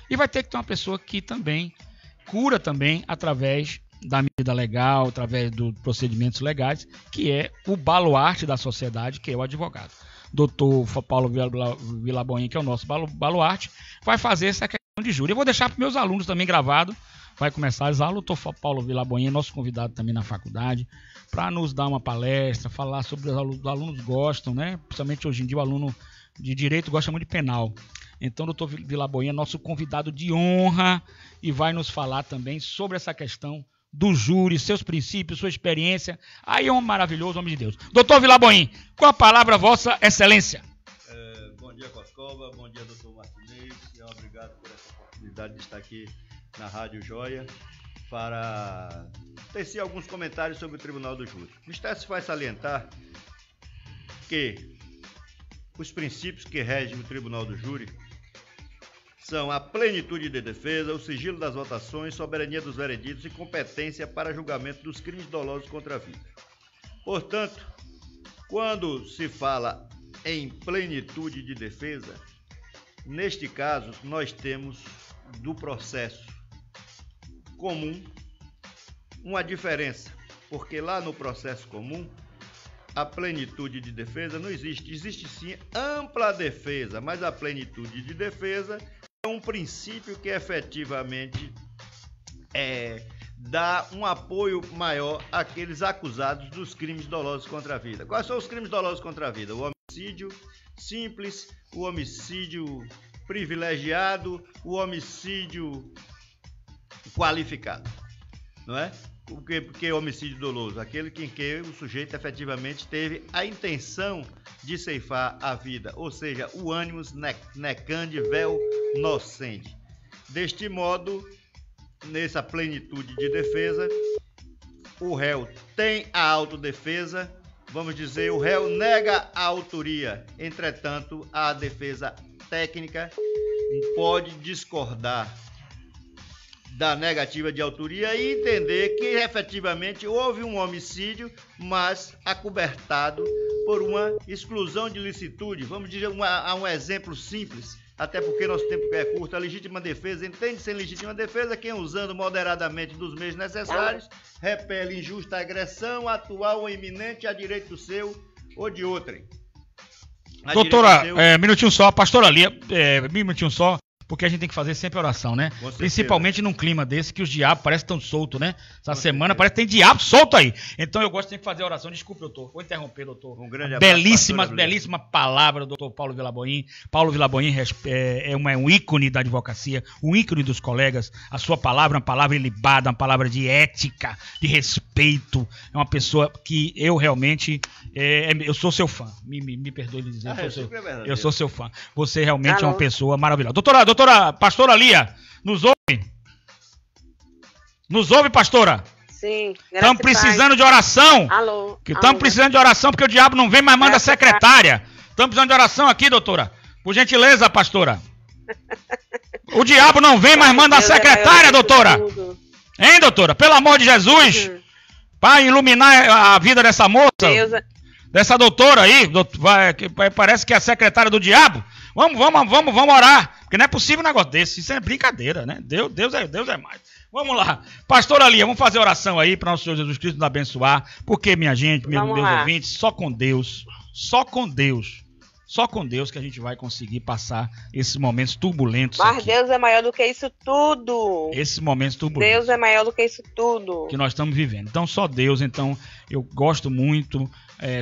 e vai ter que ter uma pessoa que também cura também através da medida legal, através dos procedimentos legais, que é o baluarte da sociedade, que é o advogado. Doutor Paulo Vilaboim, que é o nosso baluarte, vai fazer essa questão de júri. Eu vou deixar para meus alunos também gravado, vai começar as aulas, o doutor Paulo Vilaboim, nosso convidado também na faculdade, para nos dar uma palestra, falar sobre os alunos gostam, né? Principalmente hoje em dia o aluno de direito gosta muito de penal. Então o doutor Vilaboim é nosso convidado de honra e vai nos falar também sobre essa questão do júri, seus princípios, sua experiência. Aí é um maravilhoso homem de Deus. Doutor Vilaboim, com a palavra vossa excelência. Bom dia, Coscova, bom dia, doutor Martinez, e obrigado por essa oportunidade de estar aqui na Rádio Joia para tecer alguns comentários sobre o Tribunal do Júri. O Ministério vai salientar que os princípios que regem o Tribunal do Júri são a plenitude de defesa, o sigilo das votações, soberania dos vereditos e competência para julgamento dos crimes dolosos contra a vida. Portanto, quando se fala em plenitude de defesa, neste caso nós temos do processo comum uma diferença, porque lá no processo comum a plenitude de defesa não existe, existe sim ampla defesa, mas a plenitude de defesa é um princípio que efetivamente dá um apoio maior àqueles acusados dos crimes dolosos contra a vida. Quais são os crimes dolosos contra a vida? O homicídio simples, o homicídio privilegiado, o homicídio qualificado, não é? Porque homicídio doloso, aquele em que o sujeito efetivamente teve a intenção de ceifar a vida, ou seja, o animus necandi vel nocente. Deste modo, nessa plenitude de defesa, o réu tem a autodefesa, vamos dizer, o réu nega a autoria, entretanto, a defesa técnica pode discordar da negativa de autoria e entender que efetivamente houve um homicídio, mas acobertado por uma exclusão de licitude. Vamos dizer um exemplo simples, até porque nosso tempo é curto. A legítima defesa, entende-se em legítima defesa quem, usando moderadamente dos meios necessários, repele injusta agressão atual ou iminente a direito seu ou de outrem. Doutora, minutinho só, pastora Lia, minutinho só, porque a gente tem que fazer sempre oração, né? certeza. Principalmente num clima desse que os diabos parecem tão soltos, né? Essa semana parece que tem diabo solto aí. Então eu gosto sempre de fazer oração. Desculpe, doutor. Vou interromper, doutor. Um grande abraço. Belíssima palavra, doutor Paulo Vilaboim. Paulo Vilaboim é um ícone da advocacia, um ícone dos colegas. A sua palavra é uma palavra ilibada, uma palavra de ética, de respeito. É uma pessoa que eu realmente... eu sou seu fã. Me perdoe de dizer. Eu sou seu fã. Você realmente é uma pessoa maravilhosa. Doutora pastora Lia, nos ouve? Nos ouve, pastora? Sim. Estamos precisando de oração. Alô. Estamos precisando de oração porque o diabo não vem, mas manda a secretária. Estamos precisando de oração aqui, doutora. Por gentileza, pastora. O diabo não vem, mas manda a secretária, doutora. Hein, doutora? Pelo amor de Jesus. Para iluminar a vida dessa moça. Dessa doutora aí. Parece que é a secretária do diabo. Vamos orar. Porque não é possível um negócio desse. Isso é brincadeira, né? Deus é mais. Vamos lá. Pastora Lia, vamos fazer oração aí para nosso Senhor Jesus Cristo nos abençoar. Porque, minha gente, meus ouvintes, só com Deus que a gente vai conseguir passar esses momentos turbulentos. Mas aqui. Deus é maior do que isso tudo. Esses momentos turbulentos. Deus é maior do que isso tudo. Que nós estamos vivendo. Então, só Deus. Então, eu gosto muito,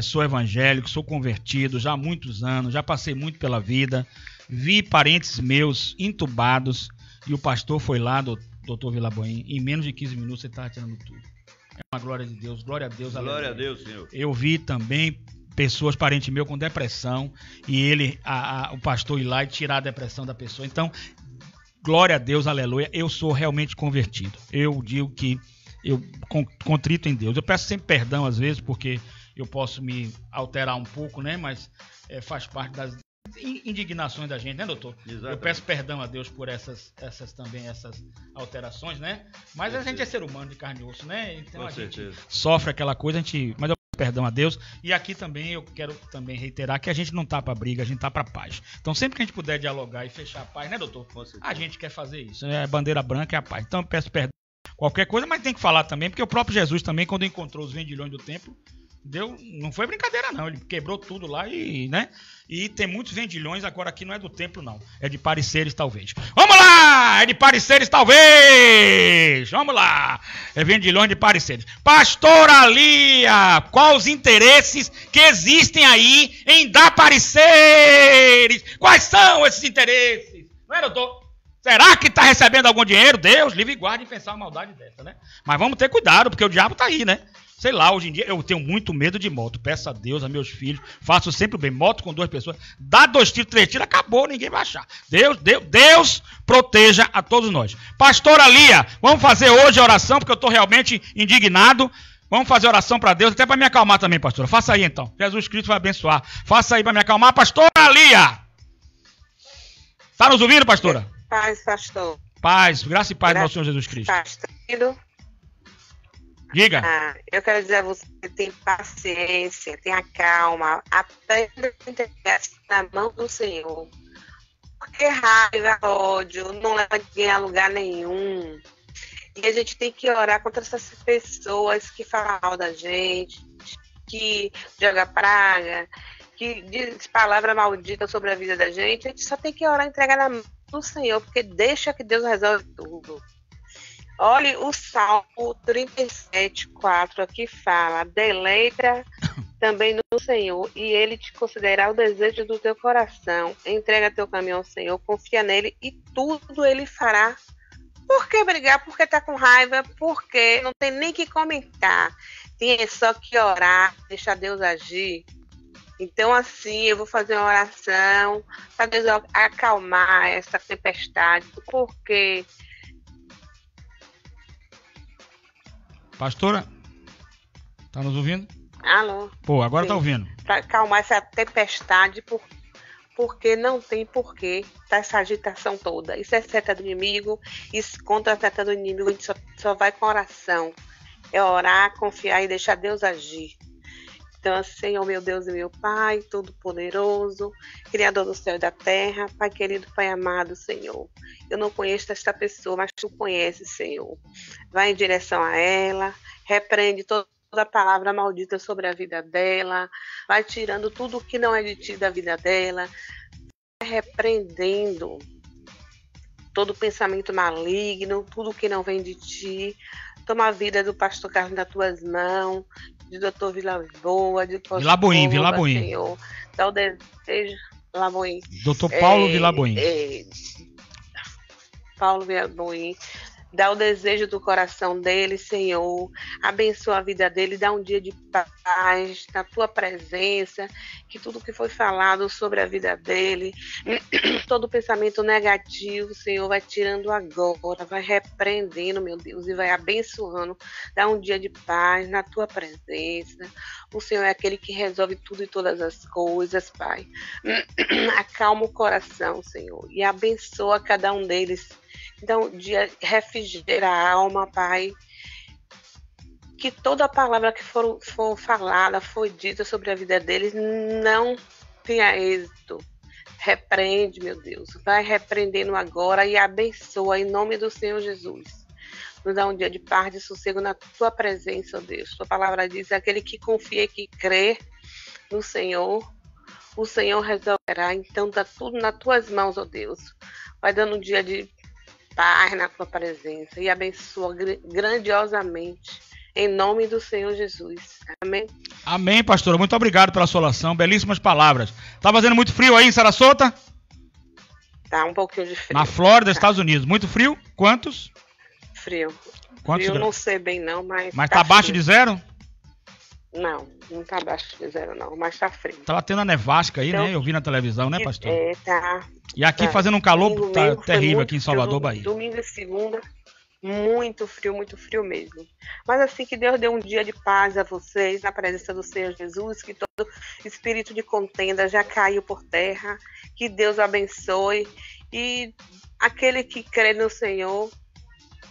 sou evangélico, sou convertido já há muitos anos, já passei muito pela vida. Vi parentes meus entubados e o pastor foi lá, doutor Vilaboim, em menos de 15 minutos ele estava tirando tudo. É uma glória de Deus, glória a Deus. Glória a Deus, Senhor. Eu vi também pessoas, parentes meus, com depressão e o pastor ir lá e tirar a depressão da pessoa. Então, glória a Deus, aleluia, eu sou realmente convertido. Eu digo que eu contrito em Deus. Eu peço sempre perdão às vezes, porque eu posso me alterar um pouco, né? Mas faz parte das indignações da gente, né, doutor? Exatamente. Eu peço perdão a Deus por essas alterações, né? Mas a gente é ser humano de carne e osso, né? Então a gente sofre aquela coisa, mas eu peço perdão a Deus. E aqui também eu quero também reiterar que a gente não tá pra briga, a gente tá pra paz. Então sempre que a gente puder dialogar e fechar a paz, né, doutor? A gente quer fazer isso. A bandeira branca é a paz. Então eu peço perdão qualquer coisa, mas tem que falar também, porque o próprio Jesus também, quando encontrou os vendilhões do templo, não foi brincadeira não, ele quebrou tudo lá e tem muitos vendilhões, agora aqui não é do templo não, é de pareceres talvez. Vamos lá, é de pareceres talvez, vamos lá, é vendilhões de pareceres. Pastora Lia, quais os interesses que existem aí em dar pareceres? Quais são esses interesses? Não é, doutor? Será que está recebendo algum dinheiro? Deus, livre e guarde em pensar uma maldade dessa, né? Mas vamos ter cuidado, porque o diabo está aí, né? Sei lá, hoje em dia eu tenho muito medo de moto. Peço a Deus, a meus filhos, faço sempre bem. Moto com 2 pessoas, dá 2 tiros, 3 tiros, acabou, ninguém vai achar. Deus proteja a todos nós. Pastora Lia, vamos fazer hoje a oração, porque eu estou realmente indignado. Vamos fazer oração para Deus, até para me acalmar também, pastora. Faça aí então. Jesus Cristo vai abençoar. Faça aí para me acalmar. Pastora Lia! Está nos ouvindo, pastora? Paz, pastor. Paz, graça e paz do nosso Senhor Jesus Cristo. Pastor. Diga. Eu quero dizer a você que tem paciência, tenha calma, aprenda a entregar na mão do Senhor. Porque raiva, ódio, não leva ninguém a lugar nenhum. E a gente tem que orar contra essas pessoas que falam mal da gente, que jogam praga, que diz palavra maldita sobre a vida da gente. A gente só tem que orar e entregar na mão do Senhor, porque deixa que Deus resolve tudo. Olhe o Salmo 37:4 aqui fala: deleita também no Senhor e Ele te concederá o desejo do teu coração. Entrega teu caminho ao Senhor, confia nele e tudo Ele fará. Por que brigar? Porque tá com raiva? Porque não tem nem que comentar. Tem só que orar, deixar Deus agir. Então, assim, eu vou fazer uma oração para Deus acalmar essa tempestade, porque... Pastora, tá nos ouvindo? Alô? Pô, agora tá ouvindo. Para acalmar essa tempestade, porque não tem porquê tá essa agitação toda. Isso é seta do inimigo, isso contra a seta do inimigo, a gente só vai com oração. É orar, confiar e deixar Deus agir. Então, Senhor, meu Deus e meu Pai, Todo-Poderoso, Criador do céu e da terra, Pai querido, Pai amado, Senhor. Eu não conheço esta pessoa, mas Tu conheces, Senhor. Vai em direção a ela, repreende toda palavra maldita sobre a vida dela, vai tirando tudo que não é de Ti da vida dela, vai repreendendo todo pensamento maligno, tudo que não vem de ti. Toma a vida do pastor Carlos nas tuas mãos, de doutor Vilaboa, de doutor Vilaboim. Senhor. Dá o desejo, Vilaboim. Doutor Paulo Vilaboim. Paulo Vilaboim. Dá o desejo do coração dele, Senhor. Abençoa a vida dele, dá um dia de paz na tua presença. Que tudo que foi falado sobre a vida dele, todo pensamento negativo, Senhor, vai tirando agora, vai repreendendo, meu Deus, e vai abençoando. Dá um dia de paz na tua presença. O Senhor é aquele que resolve tudo e todas as coisas, Pai. Acalma o coração, Senhor, e abençoa cada um deles. Então, dia refrigera a alma, Pai. Que toda a palavra que for falada, foi dita sobre a vida deles, não tenha êxito. Repreende, meu Deus. Vai repreendendo agora e abençoa em nome do Senhor Jesus. Nos dá um dia de paz, de sossego na tua presença, ó Deus. Tua palavra diz, aquele que confia e que crê no Senhor, o Senhor resolverá. Então, dá tudo nas tuas mãos, ó Deus. Vai dando um dia de paz na tua presença e abençoa grandiosamente em nome do Senhor Jesus. Amém? Amém, pastora. Muito obrigado pela sua oração. Belíssimas palavras. Tá fazendo muito frio aí em Sarasota? Tá um pouquinho de frio. Na Flórida, Estados Unidos. Muito frio? Quantos? Frio. Quantos frio graus? Não sei bem não, mas tá abaixo frio. de zero? Não tá abaixo de zero não, mas tá frio. Tava tendo a nevasca aí, então, né? Eu vi na televisão, né, pastor? Tá. E aqui tá. fazendo um calor Domingo terrível aqui em Salvador, Bahia. Domingo e segunda, muito frio mesmo. Mas assim, que Deus dê um dia de paz a vocês, na presença do Senhor Jesus, que todo espírito de contenda já caiu por terra, que Deus abençoe, e aquele que crê no Senhor,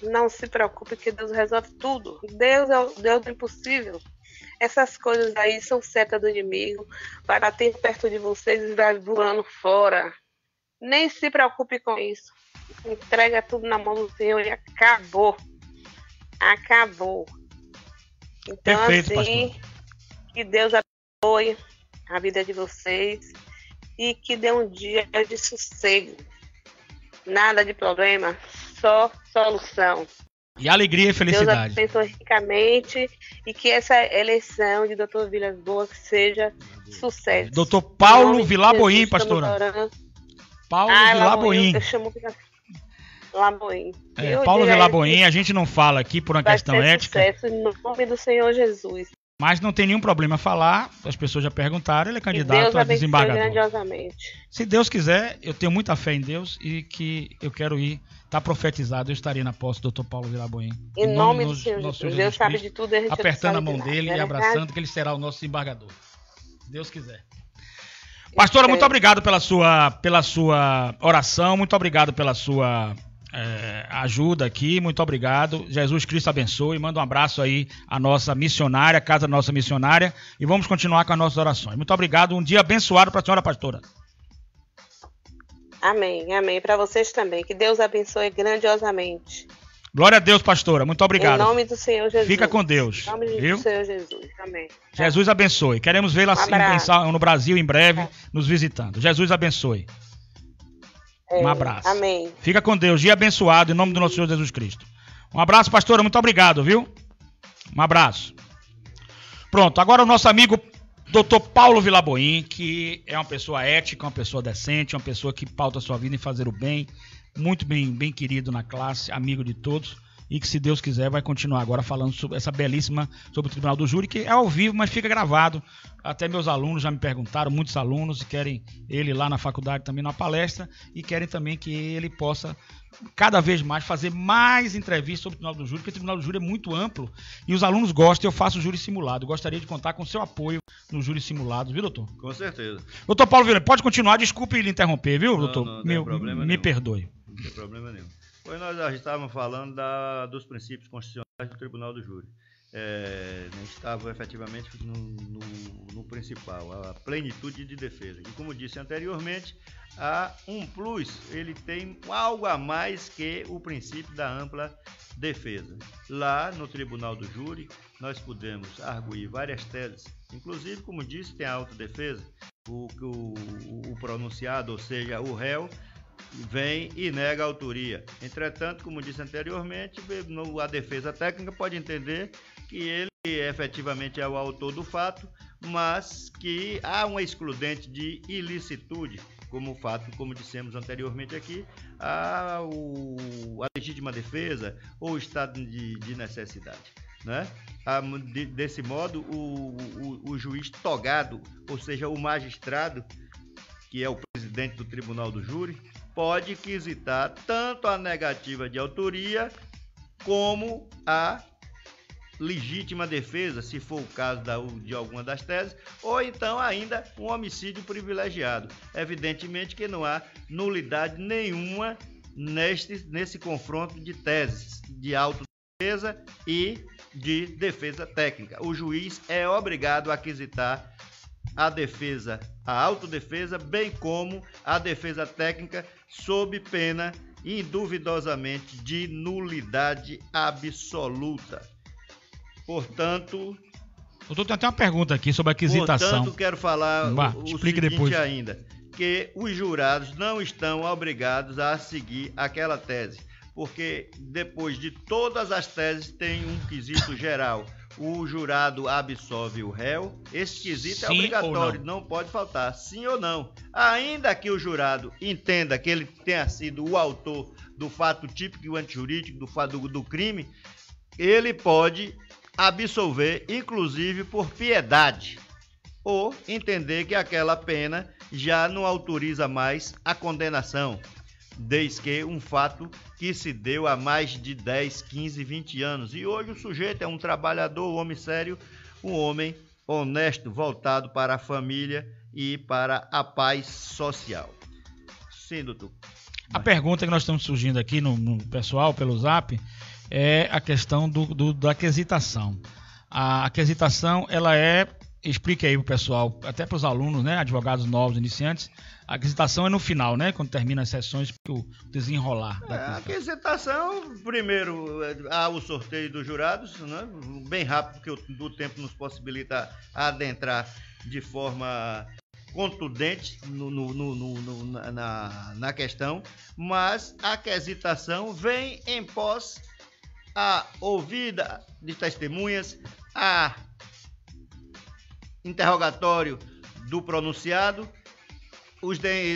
não se preocupe que Deus resolve tudo. Deus é o Deus do impossível. Essas coisas aí são seta do inimigo, vai bater perto de vocês e vai voando fora. Nem se preocupe com isso. Entrega tudo na mão do Senhor e acabou. Acabou. Então, perfeito, assim, pastor. Que Deus abençoe a vida de vocês e que dê um dia de sossego. Nada de problema, só solução. E alegria e felicidade. Deus abençoe ricamente e que essa eleição de Dr. Vilas Boas seja sucesso. Doutor Paulo Vilaboim, pastora. Paulo Vilaboim. Eu chamo Vilaboim. Paulo Vilaboim, a gente não fala aqui por uma questão ética. Sucesso em nome do Senhor Jesus. Mas não tem nenhum problema falar, as pessoas já perguntaram, ele é candidato a desembargador. Grandiosamente. Se Deus quiser, eu tenho muita fé em Deus e que eu quero ir, tá profetizado, eu estarei na posse do Dr. Paulo Vilaboim. Em nome do Senhor Jesus. Deus sabe de tudo, a gente apertando a mão dele e abraçando, que ele será o nosso desembargador. Se Deus quiser. Pastora, muito obrigado pela sua oração, muito obrigado pela sua ajuda aqui, muito obrigado. Jesus Cristo abençoe, manda um abraço aí à nossa missionária, casa da nossa missionária, e vamos continuar com as nossas orações. Muito obrigado, um dia abençoado para a senhora pastora. Amém, amém, para vocês também, que Deus abençoe grandiosamente. Glória a Deus, pastora, muito obrigado. Em nome do Senhor Jesus. Fica com Deus. Em nome do Senhor Jesus, amém. Jesus abençoe, queremos vê-la no Brasil em breve, nos visitando. Jesus abençoe. Um abraço. Amém. Fica com Deus. Dia abençoado em nome do nosso Senhor Jesus Cristo. Um abraço, pastora. Muito obrigado, viu? Um abraço. Pronto. Agora o nosso amigo Dr. Paulo Vilaboim, que é uma pessoa ética, uma pessoa decente, uma pessoa que pauta a sua vida em fazer o bem. Muito bem querido na classe, amigo de todos. E que, se Deus quiser, vai continuar agora falando sobre essa belíssima, sobre o Tribunal do Júri, que é ao vivo, mas fica gravado. Até meus alunos já me perguntaram, muitos alunos, e querem ele lá na faculdade também na palestra, e querem também que ele possa, cada vez mais, fazer mais entrevistas sobre o Tribunal do Júri, porque o Tribunal do Júri é muito amplo, e os alunos gostam, eu faço júri simulado. Eu gostaria de contar com o seu apoio no júri simulado, viu, doutor? Com certeza. Doutor Paulo Vilaboim, pode continuar, desculpe lhe interromper, viu, doutor? Não tem problema me perdoe. Não tem problema nenhum. Pois nós já estávamos falando dos princípios constitucionais do Tribunal do Júri. A gente estava efetivamente no principal, a plenitude de defesa. E como disse anteriormente, há um plus, ele tem algo a mais que o princípio da ampla defesa. Lá no Tribunal do Júri, nós podemos arguir várias teses, inclusive, como disse, tem a autodefesa, o pronunciado, ou seja, o réu, vem e nega a autoria. Entretanto, como disse anteriormente, a defesa técnica pode entender que ele efetivamente é o autor do fato, mas que há uma excludente de ilicitude, como fato, como dissemos anteriormente aqui, a legítima defesa ou o estado de necessidade, né? Desse modo, o juiz togado, ou seja, o magistrado, que é o presidente do tribunal do júri, pode quisitar tanto a negativa de autoria como a legítima defesa, se for o caso de alguma das teses, ou então ainda um homicídio privilegiado. Evidentemente que não há nulidade nenhuma nesse confronto de teses de autodefesa e de defesa técnica. O juiz é obrigado a quisitar a defesa, a autodefesa, bem como a defesa técnica, sob pena, induvidosamente, de nulidade absoluta. Portanto... Doutor, tem até uma pergunta aqui sobre a aquisitação. Portanto, quero falar o seguinte depois. Ainda, que os jurados não estão obrigados a seguir aquela tese, porque depois de todas as teses tem um quesito geral. O jurado absolve o réu, esse quesito é obrigatório, não pode faltar, sim ou não. Ainda que o jurado entenda que ele tenha sido o autor do fato típico e antijurídico do crime, ele pode absolver, inclusive por piedade, ou entender que aquela pena já não autoriza mais a condenação, desde que um fato que se deu há mais de 10, 15, 20 anos. E hoje o sujeito é um trabalhador, um homem sério, um homem honesto, voltado para a família e para a paz social. Sim, doutor. A pergunta que nós estamos surgindo aqui no pessoal, pelo Zap, é a questão da aquisitação. A aquisitação, ela explique aí pro pessoal, até para os alunos, né, advogados novos, iniciantes, a aquisitação é no final, né, quando termina as sessões, o desenrolar da aquisitação. A aquisitação, primeiro, há o sorteio dos jurados, né, bem rápido, porque o tempo nos possibilita adentrar de forma contundente na questão, mas a aquisitação vem em pós a ouvida de testemunhas, a interrogatório do pronunciado,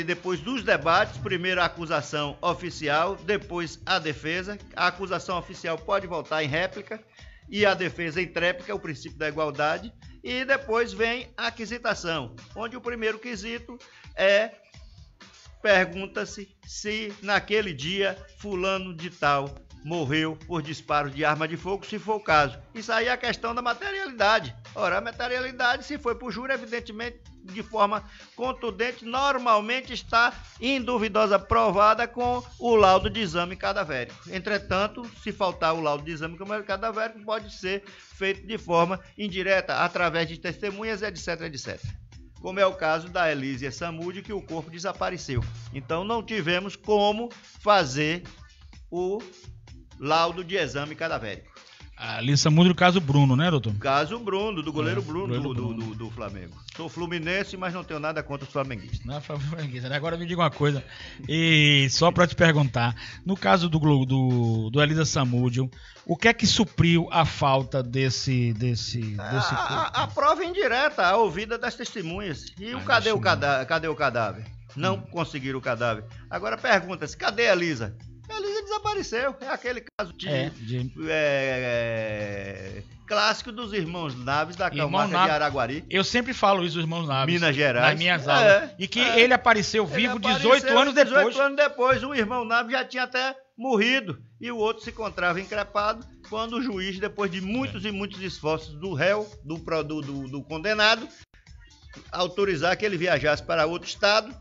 depois dos debates, primeiro a acusação oficial, depois a defesa. A acusação oficial pode voltar em réplica e a defesa em tréplica, o princípio da igualdade, e depois vem a aquisitação, onde o primeiro quesito pergunta-se se naquele dia fulano de tal morreu por disparo de arma de fogo, se for o caso. Isso aí é a questão da materialidade. Ora, a materialidade, se foi por júri, evidentemente, de forma contundente, normalmente está induvidosa provada com o laudo de exame cadavérico. Entretanto, se faltar o laudo de exame cadavérico, pode ser feito de forma indireta, através de testemunhas, etc, etc. Como é o caso da Elísia Samúdio, que o corpo desapareceu. Então, não tivemos como fazer o laudo de exame cadavérico. A Elísia Samúdio, no caso Bruno, né, doutor? Caso Bruno, do goleiro Bruno do Flamengo. Sou fluminense, mas não tenho nada contra os flamenguistas. Não é flamenguista. Agora me diga uma coisa, e só para te perguntar, no caso do Elísia Samúdio, o que é que supriu a falta desse a prova indireta, a ouvida das testemunhas. E cadê o cadáver? Não conseguiram o cadáver. Agora pergunta-se, cadê a Elísia? A Elísia desapareceu. É aquele caso clássico dos irmãos Naves da comarca de Araguari. Eu sempre falo isso dos irmãos Naves. Minas Gerais. Nas minhas aulas. E que ele apareceu vivo 18 anos depois. 18 anos depois, o irmão Naves já tinha até morrido. E o outro se encontrava increpado quando o juiz, depois de muitos e muitos esforços do réu, do condenado, autorizar que ele viajasse para outro estado.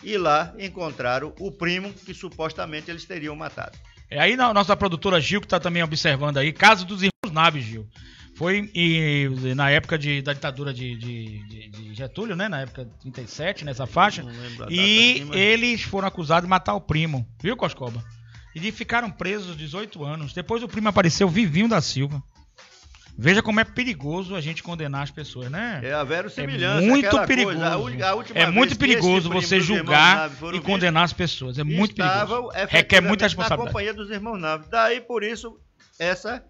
E lá encontraram o primo que supostamente eles teriam matado. Aí a nossa produtora Gil, que está também observando aí, caso dos irmãos Naves, Gil. Foi na época da ditadura de Getúlio, né? Na época de 37, nessa faixa. E eles foram acusados de matar o primo, viu, Coscoba? E ficaram presos 18 anos. Depois o primo apareceu vivinho da Silva. Veja como é perigoso a gente condenar as pessoas, né? É a verossimilhança. É muito perigoso. Coisa. A última é vez muito que perigoso esse você julgar e condenar as pessoas. É muito perigoso. Requer muita responsabilidade. Na companhia dos irmãos Naves. Daí, por isso, essa...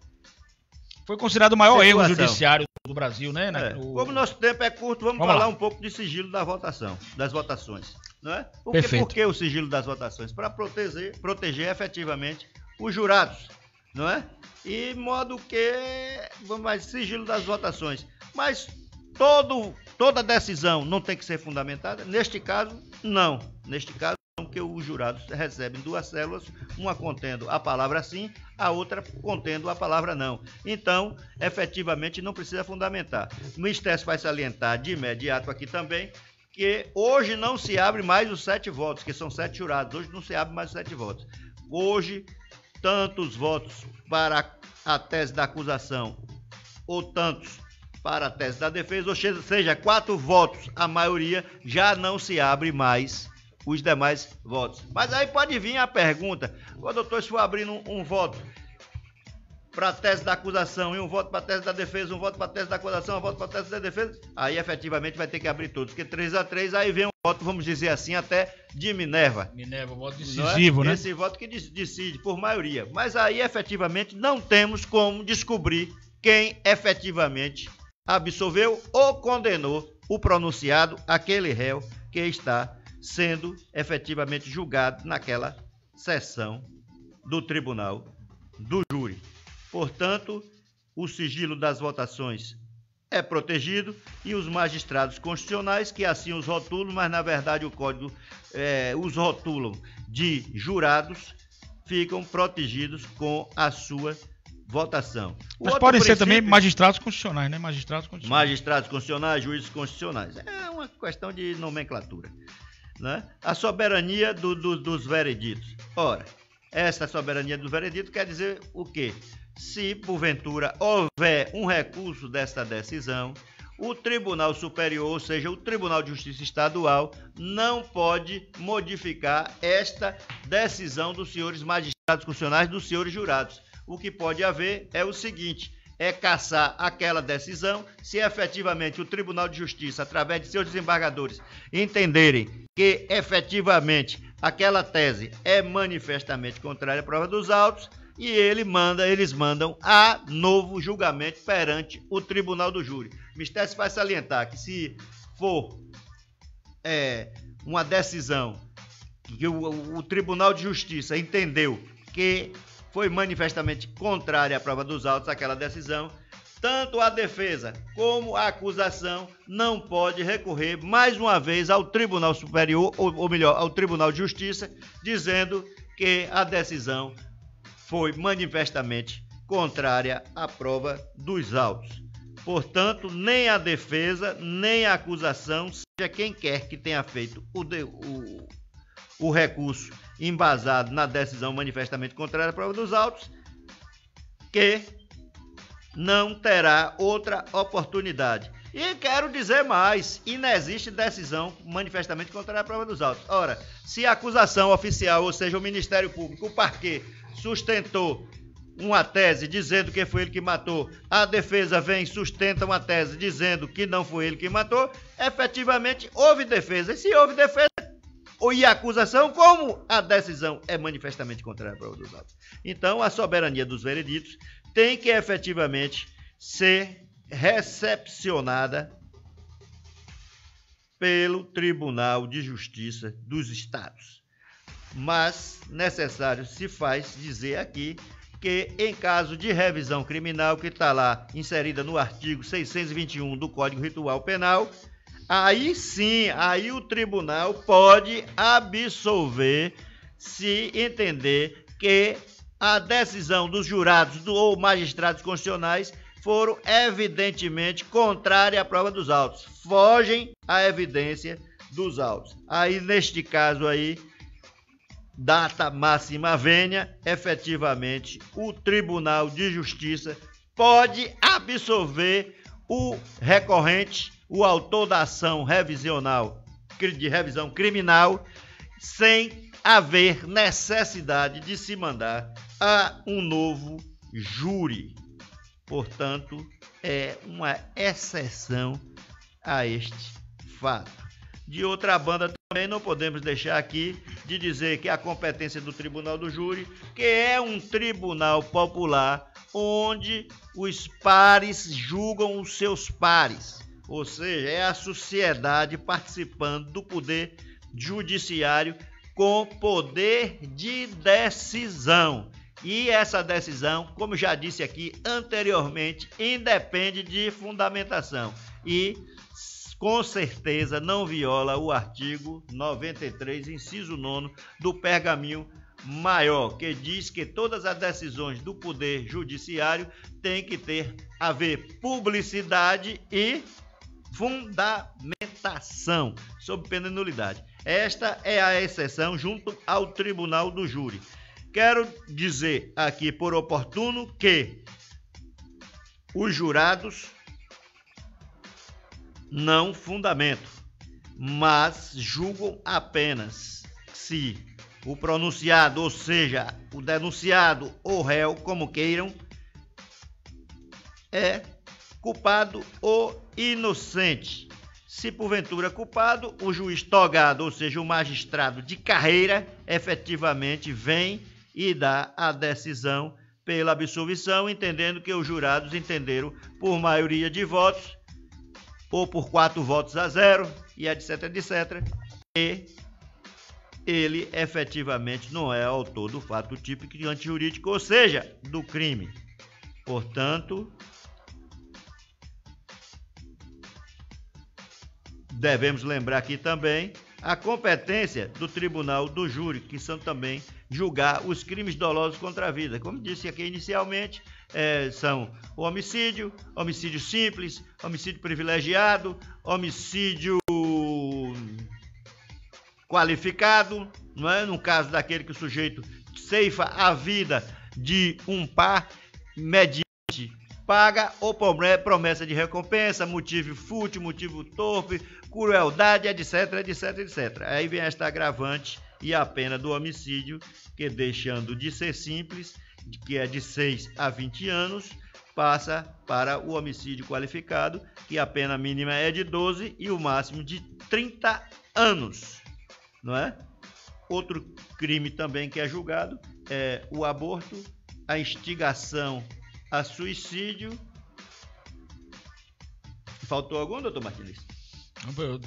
Foi considerado o maior erro judiciário do Brasil, né? Como nosso tempo é curto, vamos falar um pouco de sigilo da votação, das votações. Não é? Por que o sigilo das votações? Para proteger efetivamente os jurados, não é? E modo que, sigilo das votações. Mas toda decisão não tem que ser fundamentada? Neste caso, não. Neste caso, que os jurados recebem 2 células, uma contendo a palavra sim, a outra contendo a palavra não. Então, efetivamente, não precisa fundamentar. O Ministério vai salientar de imediato aqui também que hoje não se abre mais os 7 votos, que são 7 jurados. Hoje não se abre mais os 7 votos. Hoje, tantos votos para a tese da acusação ou tantos para a tese da defesa, ou seja, 4 votos, a maioria, já não se abre mais os demais votos. Mas aí pode vir a pergunta, doutor, se for abrindo um voto para a tese da acusação e um voto para a tese da defesa, um voto para a tese da acusação, um voto para a tese da defesa, aí efetivamente vai ter que abrir todos, porque 3-3, aí vem um voto, vamos dizer assim, até de Minerva. Minerva, voto decisivo, né? Esse voto que decide por maioria. Mas aí efetivamente não temos como descobrir quem efetivamente absolveu ou condenou o pronunciado, aquele réu que está sendo efetivamente julgado naquela sessão do tribunal do júri. Portanto, o sigilo das votações é protegido e os magistrados constitucionais, que assim os rotulam, mas na verdade o código os rotulam de jurados, ficam protegidos com a sua votação. Mas podem ser também magistrados constitucionais, né? Magistrados constitucionais, juízes constitucionais. É uma questão de nomenclatura. Né? A soberania dos vereditos. Ora, essa soberania dos vereditos quer dizer o quê? Se, porventura, houver um recurso desta decisão, o Tribunal Superior, ou seja, o Tribunal de Justiça Estadual, não pode modificar esta decisão dos senhores magistrados constitucionais, dos senhores jurados. O que pode haver é o seguinte: é cassar aquela decisão, se efetivamente o Tribunal de Justiça, através de seus desembargadores, entenderem que efetivamente aquela tese é manifestamente contrária à prova dos autos, e eles mandam a novo julgamento perante o Tribunal do Júri. O Ministério vai salientar que se for uma decisão que o Tribunal de Justiça entendeu que foi manifestamente contrária à prova dos autos, aquela decisão, tanto a defesa como a acusação não pode recorrer mais uma vez ao Tribunal Superior, ou melhor, ao Tribunal de Justiça, dizendo que a decisão foi manifestamente contrária à prova dos autos. Portanto, nem a defesa, nem a acusação, seja quem quer que tenha feito o recurso embasado na decisão manifestamente contrária à prova dos autos, que não terá outra oportunidade. E quero dizer mais, inexiste decisão manifestamente contrária à prova dos autos. Ora, se a acusação oficial, ou seja, o Ministério Público, o parquê, sustentou uma tese dizendo que foi ele que matou, a defesa vem e sustenta uma tese dizendo que não foi ele que matou, efetivamente houve defesa. E se houve defesa e acusação, como a decisão é manifestamente contrária à prova dos autos. Então, a soberania dos vereditos tem que efetivamente ser recepcionada pelo Tribunal de Justiça dos Estados. Mas necessário se faz dizer aqui que, em caso de revisão criminal, que está lá inserida no artigo 621 do Código Ritual Penal, aí sim, aí o tribunal pode absolver se entender que a decisão dos jurados ou magistrados constitucionais foram evidentemente contrária à prova dos autos, fogem à evidência dos autos. Aí, neste caso aí, data máxima vênia, efetivamente, o Tribunal de Justiça pode absolver o recorrente, o autor da ação revisional, de revisão criminal, sem haver necessidade de se mandar a um novo júri. Portanto, é uma exceção a este fato. De outra banda, também não podemos deixar aqui de dizer que a competência do Tribunal do Júri, que é um tribunal popular, onde os pares julgam os seus pares, ou seja, é a sociedade participando do poder judiciário com poder de decisão. E essa decisão, como já disse aqui anteriormente, independe de fundamentação e com certeza não viola o artigo 93, inciso 9 do Pergaminho Maior, que diz que todas as decisões do Poder Judiciário têm que haver publicidade e fundamentação, sob pena de nulidade. Esta é a exceção junto ao Tribunal do Júri. Quero dizer aqui por oportuno que os jurados não fundamentam, mas julgam apenas se o pronunciado, ou seja, o denunciado ou réu, como queiram, é culpado ou inocente. Se porventura culpado, o juiz togado, ou seja, o magistrado de carreira, efetivamente vem e dá a decisão pela absolvição, entendendo que os jurados entenderam por maioria de votos, ou por 4-0, e etc, etc, e ele efetivamente não é autor do fato típico e antijurídico, ou seja, do crime. Portanto, devemos lembrar aqui também a competência do Tribunal do Júri, que são também julgar os crimes dolosos contra a vida. Como disse aqui inicialmente, são o homicídio, homicídio simples, homicídio privilegiado, homicídio qualificado, não é? No caso daquele que o sujeito ceifa a vida de um par mediante paga ou promessa de recompensa, motivo fútil, motivo torpe, crueldade, etc, etc, etc. Aí vem esta agravante e a pena do homicídio, que deixando de ser simples, que é de 6 a 20 anos, passa para o homicídio qualificado, que a pena mínima é de 12 e o máximo de 30 anos, não é? Outro crime também que é julgado é o aborto, a instigação a suicídio. Faltou algum, doutor Martins?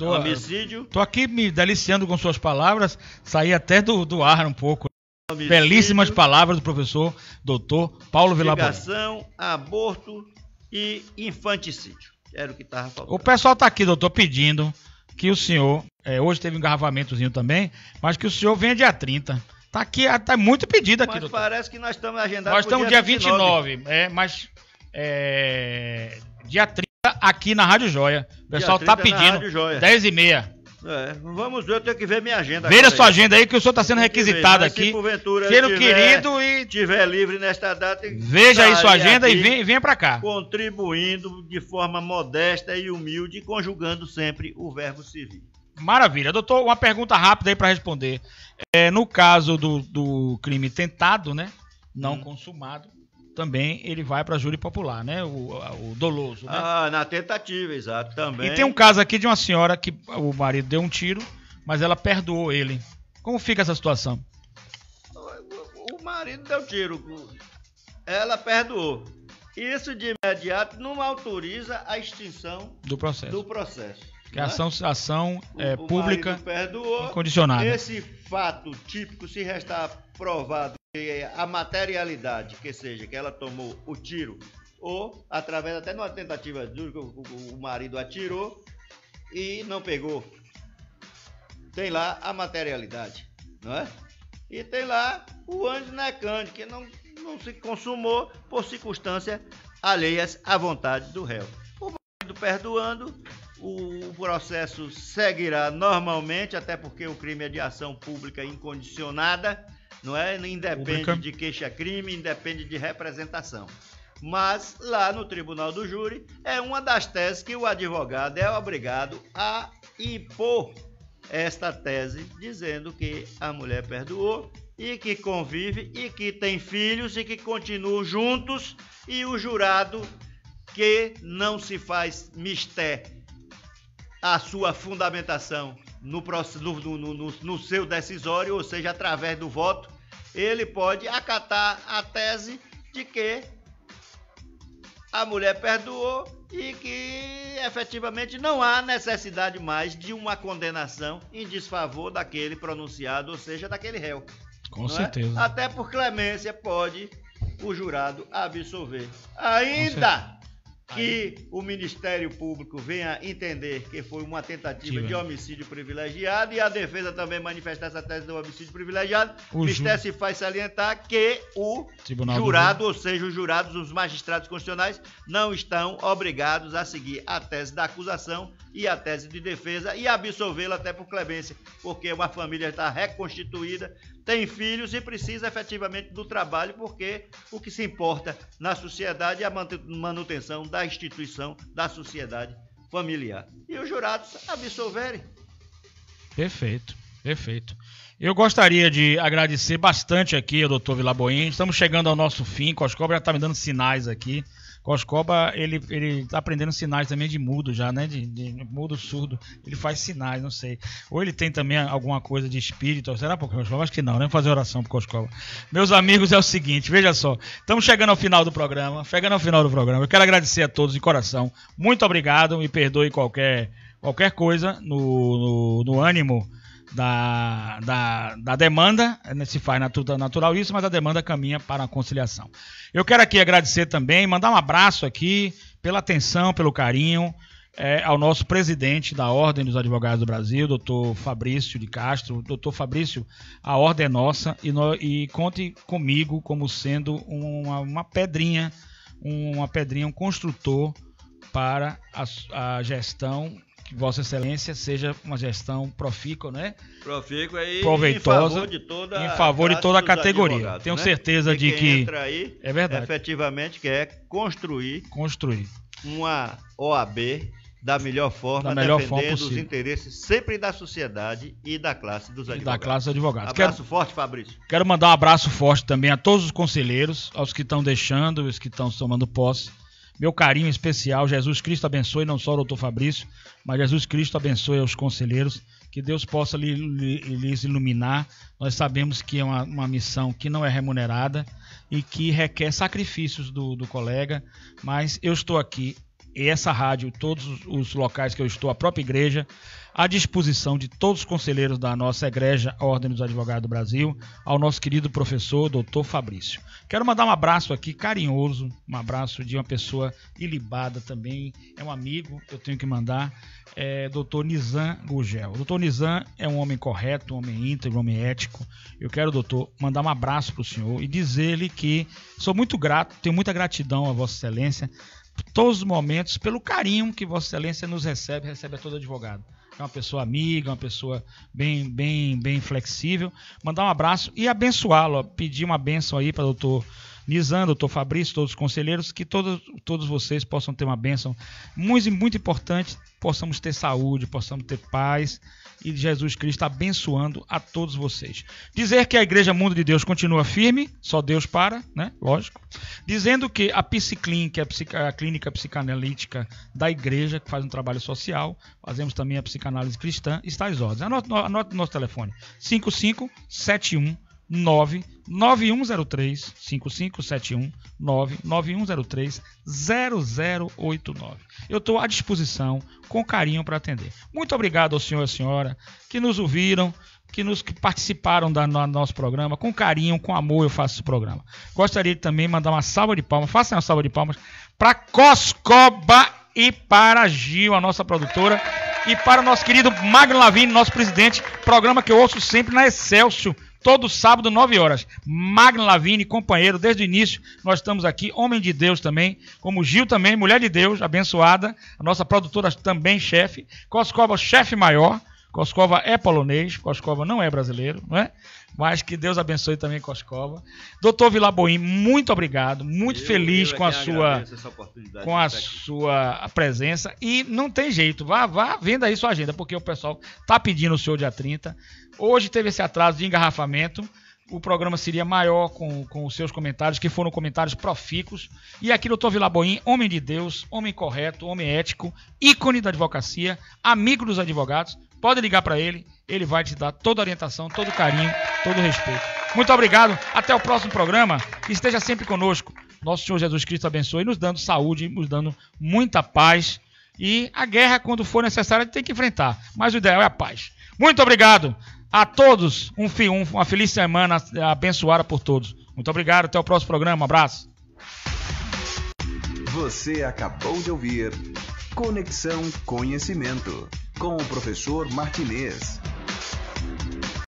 Homicídio. Tô aqui me deliciando com suas palavras, saí até do ar um pouco. Homicídio, belíssimas palavras do professor doutor Paulo Villabolim. Instigação, aborto e infanticídio. Era o que estava faltando. O pessoal tá aqui, doutor, pedindo que o senhor, hoje teve um engarrafamentozinho também, mas que o senhor venha dia 30. Tá aqui, tá muito pedido aqui, mas doutor. Parece que nós estamos agendados. Nós estamos dia 29, mas dia 30 aqui na Rádio Joia. O pessoal tá pedindo 10h30. Vamos ver, eu tenho que ver minha agenda. Veja sua agenda aí, que o senhor está sendo requisitado aqui. Se porventura Filho querido e tiver livre nesta data, veja aí sua agenda e venha para cá. Contribuindo de forma modesta e humilde, conjugando sempre o verbo servir. Maravilha. Doutor, uma pergunta rápida aí para responder. No caso do crime tentado, né? Não consumado, também ele vai para júri popular, né? O doloso. Né? Na tentativa, exato, também. E tem um caso aqui de uma senhora que o marido deu um tiro, mas ela perdoou ele. Como fica essa situação? O marido deu tiro, ela perdoou. Isso de imediato não autoriza a extinção do processo. Que a ação pública perdoou, incondicionada. Esse fato típico, se restar provado que a materialidade, que seja que ela tomou o tiro, ou através até de uma tentativa de o marido atirou e não pegou, tem lá a materialidade, não é? E tem lá o ânimo necante, que não se consumou por circunstâncias alheias à vontade do réu. O marido perdoando, o processo seguirá normalmente, até porque o crime é de ação pública incondicionada, não é? Independe de queixa-crime, independe de representação. Mas lá no Tribunal do Júri é uma das teses que o advogado é obrigado a impor esta tese, dizendo que a mulher perdoou e que convive e que tem filhos e que continuam juntos, e o jurado que não se faz mistério a sua fundamentação no seu decisório, ou seja, através do voto, ele pode acatar a tese de que a mulher perdoou e que efetivamente não há necessidade mais de uma condenação em desfavor daquele pronunciado, ou seja, daquele réu. Com certeza. Até por clemência pode o jurado absolver. Ainda que o Ministério Público venha entender que foi uma tentativa de homicídio privilegiado e a defesa também manifestar essa tese do homicídio privilegiado, o Ministério se faz salientar que o jurado, ou seja, os jurados, os magistrados constitucionais, não estão obrigados a seguir a tese da acusação e a tese de defesa e absolvê-la até por clemência, porque uma família está reconstituída, tem filhos e precisa efetivamente do trabalho, porque o que se importa na sociedade é a manutenção da instituição da sociedade familiar. E os jurados absolverem. Perfeito, perfeito. Eu gostaria de agradecer bastante aqui ao doutor Vilaboim. Estamos chegando ao nosso fim. Coscoba já está me dando sinais aqui. Coscoba, ele tá aprendendo sinais também de mudo já, né? De mudo surdo. Ele faz sinais, não sei. Ou ele tem também alguma coisa de espírito. Será pro Coscoba? Acho que não, né? Vamos fazer oração pro Coscoba. Meus amigos, é o seguinte, veja só. Estamos chegando ao final do programa. Eu quero agradecer a todos de coração. Muito obrigado. Me perdoe qualquer coisa no ânimo da demanda, se faz natural isso, mas a demanda caminha para a conciliação. Eu quero aqui agradecer também, mandar um abraço aqui pela atenção, pelo carinho ao nosso presidente da Ordem dos Advogados do Brasil, doutor Fabrício de Castro. Doutor Fabrício, a ordem é nossa e conte comigo como sendo uma pedrinha, um construtor para a gestão. Que Vossa Excelência seja uma gestão profícua, né? Profícua e proveitosa, em favor de toda a categoria. Tenho certeza de que entra aí, é verdade. Efetivamente quer construir uma OAB da melhor forma, defendendo os interesses sempre da sociedade e da classe dos advogados. Abraço forte, Fabrício. Quero mandar um abraço forte também a todos os conselheiros, aos que estão deixando, os que estão tomando posse. Meu carinho especial, Jesus Cristo abençoe não só o doutor Fabrício, mas Jesus Cristo abençoe os conselheiros, que Deus possa lhes iluminar. Nós sabemos que é uma missão que não é remunerada e que requer sacrifícios do colega, mas eu estou aqui, e essa rádio, todos os locais que eu estou, a própria igreja, à disposição de todos os conselheiros da nossa egreja Ordem dos Advogados do Brasil, ao nosso querido professor, doutor Fabrício. Quero mandar um abraço aqui carinhoso, um abraço de uma pessoa ilibada também, é um amigo, eu tenho que mandar, doutor Nizam Gugel. O doutor Nizam é um homem correto, um homem íntegro, um homem ético. Eu quero, doutor, mandar um abraço para o senhor e dizer-lhe que sou muito grato, tenho muita gratidão a Vossa Excelência, por todos os momentos, pelo carinho que Vossa Excelência nos recebe a todo advogado. É uma pessoa amiga, uma pessoa bem flexível. Mandar um abraço e abençoá-lo, pedir uma bênção aí para o doutor Nizam, doutor Fabrício, todos os conselheiros, que todos vocês possam ter uma bênção muito, muito importante, possamos ter saúde, possamos ter paz e Jesus Cristo abençoando a todos vocês. Dizer que a Igreja Mundo de Deus continua firme, só Deus para, né? Lógico. Dizendo que a Psiclin, que é a clínica psicanalítica da igreja, que faz um trabalho social, fazemos também a psicanálise cristã, está às ordens. Anote o nosso telefone, 5571 99103 5571 99103 0089. Eu estou à disposição com carinho para atender. Muito obrigado ao senhor e à senhora que nos ouviram, que participaram do nosso programa. Com carinho, com amor eu faço esse programa. Gostaria de também mandar uma salva de palmas, façam uma salva de palmas para Coscoba e para Gil, a nossa produtora, e para o nosso querido Magno Lavini, nosso presidente, programa que eu ouço sempre na Excelsior, todo sábado, 9 horas. Magno Lavini, companheiro, desde o início, nós estamos aqui, homem de Deus também, como Gil também, mulher de Deus, abençoada, a nossa produtora também chefe, Coscoba, chefe maior, Coscoba é polonês, Coscoba não é brasileiro, não é? Mas que Deus abençoe também Coscoba. Doutor Vilaboim, muito obrigado, muito feliz com a sua presença. E não tem jeito, vá vendo aí sua agenda, porque o pessoal está pedindo o senhor dia 30. Hoje teve esse atraso de engarrafamento, o programa seria maior com os seus comentários, que foram comentários profícuos. E aqui, doutor Vilaboim, homem de Deus, homem correto, homem ético, ícone da advocacia, amigo dos advogados. Pode ligar para ele, ele vai te dar toda a orientação, todo o carinho, todo o respeito. Muito obrigado, até o próximo programa. Esteja sempre conosco. Nosso Senhor Jesus Cristo abençoe, nos dando saúde, nos dando muita paz. E a guerra, quando for necessária, tem que enfrentar. Mas o ideal é a paz. Muito obrigado a todos. Uma feliz semana abençoada por todos. Muito obrigado. Até o próximo programa. Um abraço. Você acabou de ouvir Conexão Conhecimento com o professor Martinez.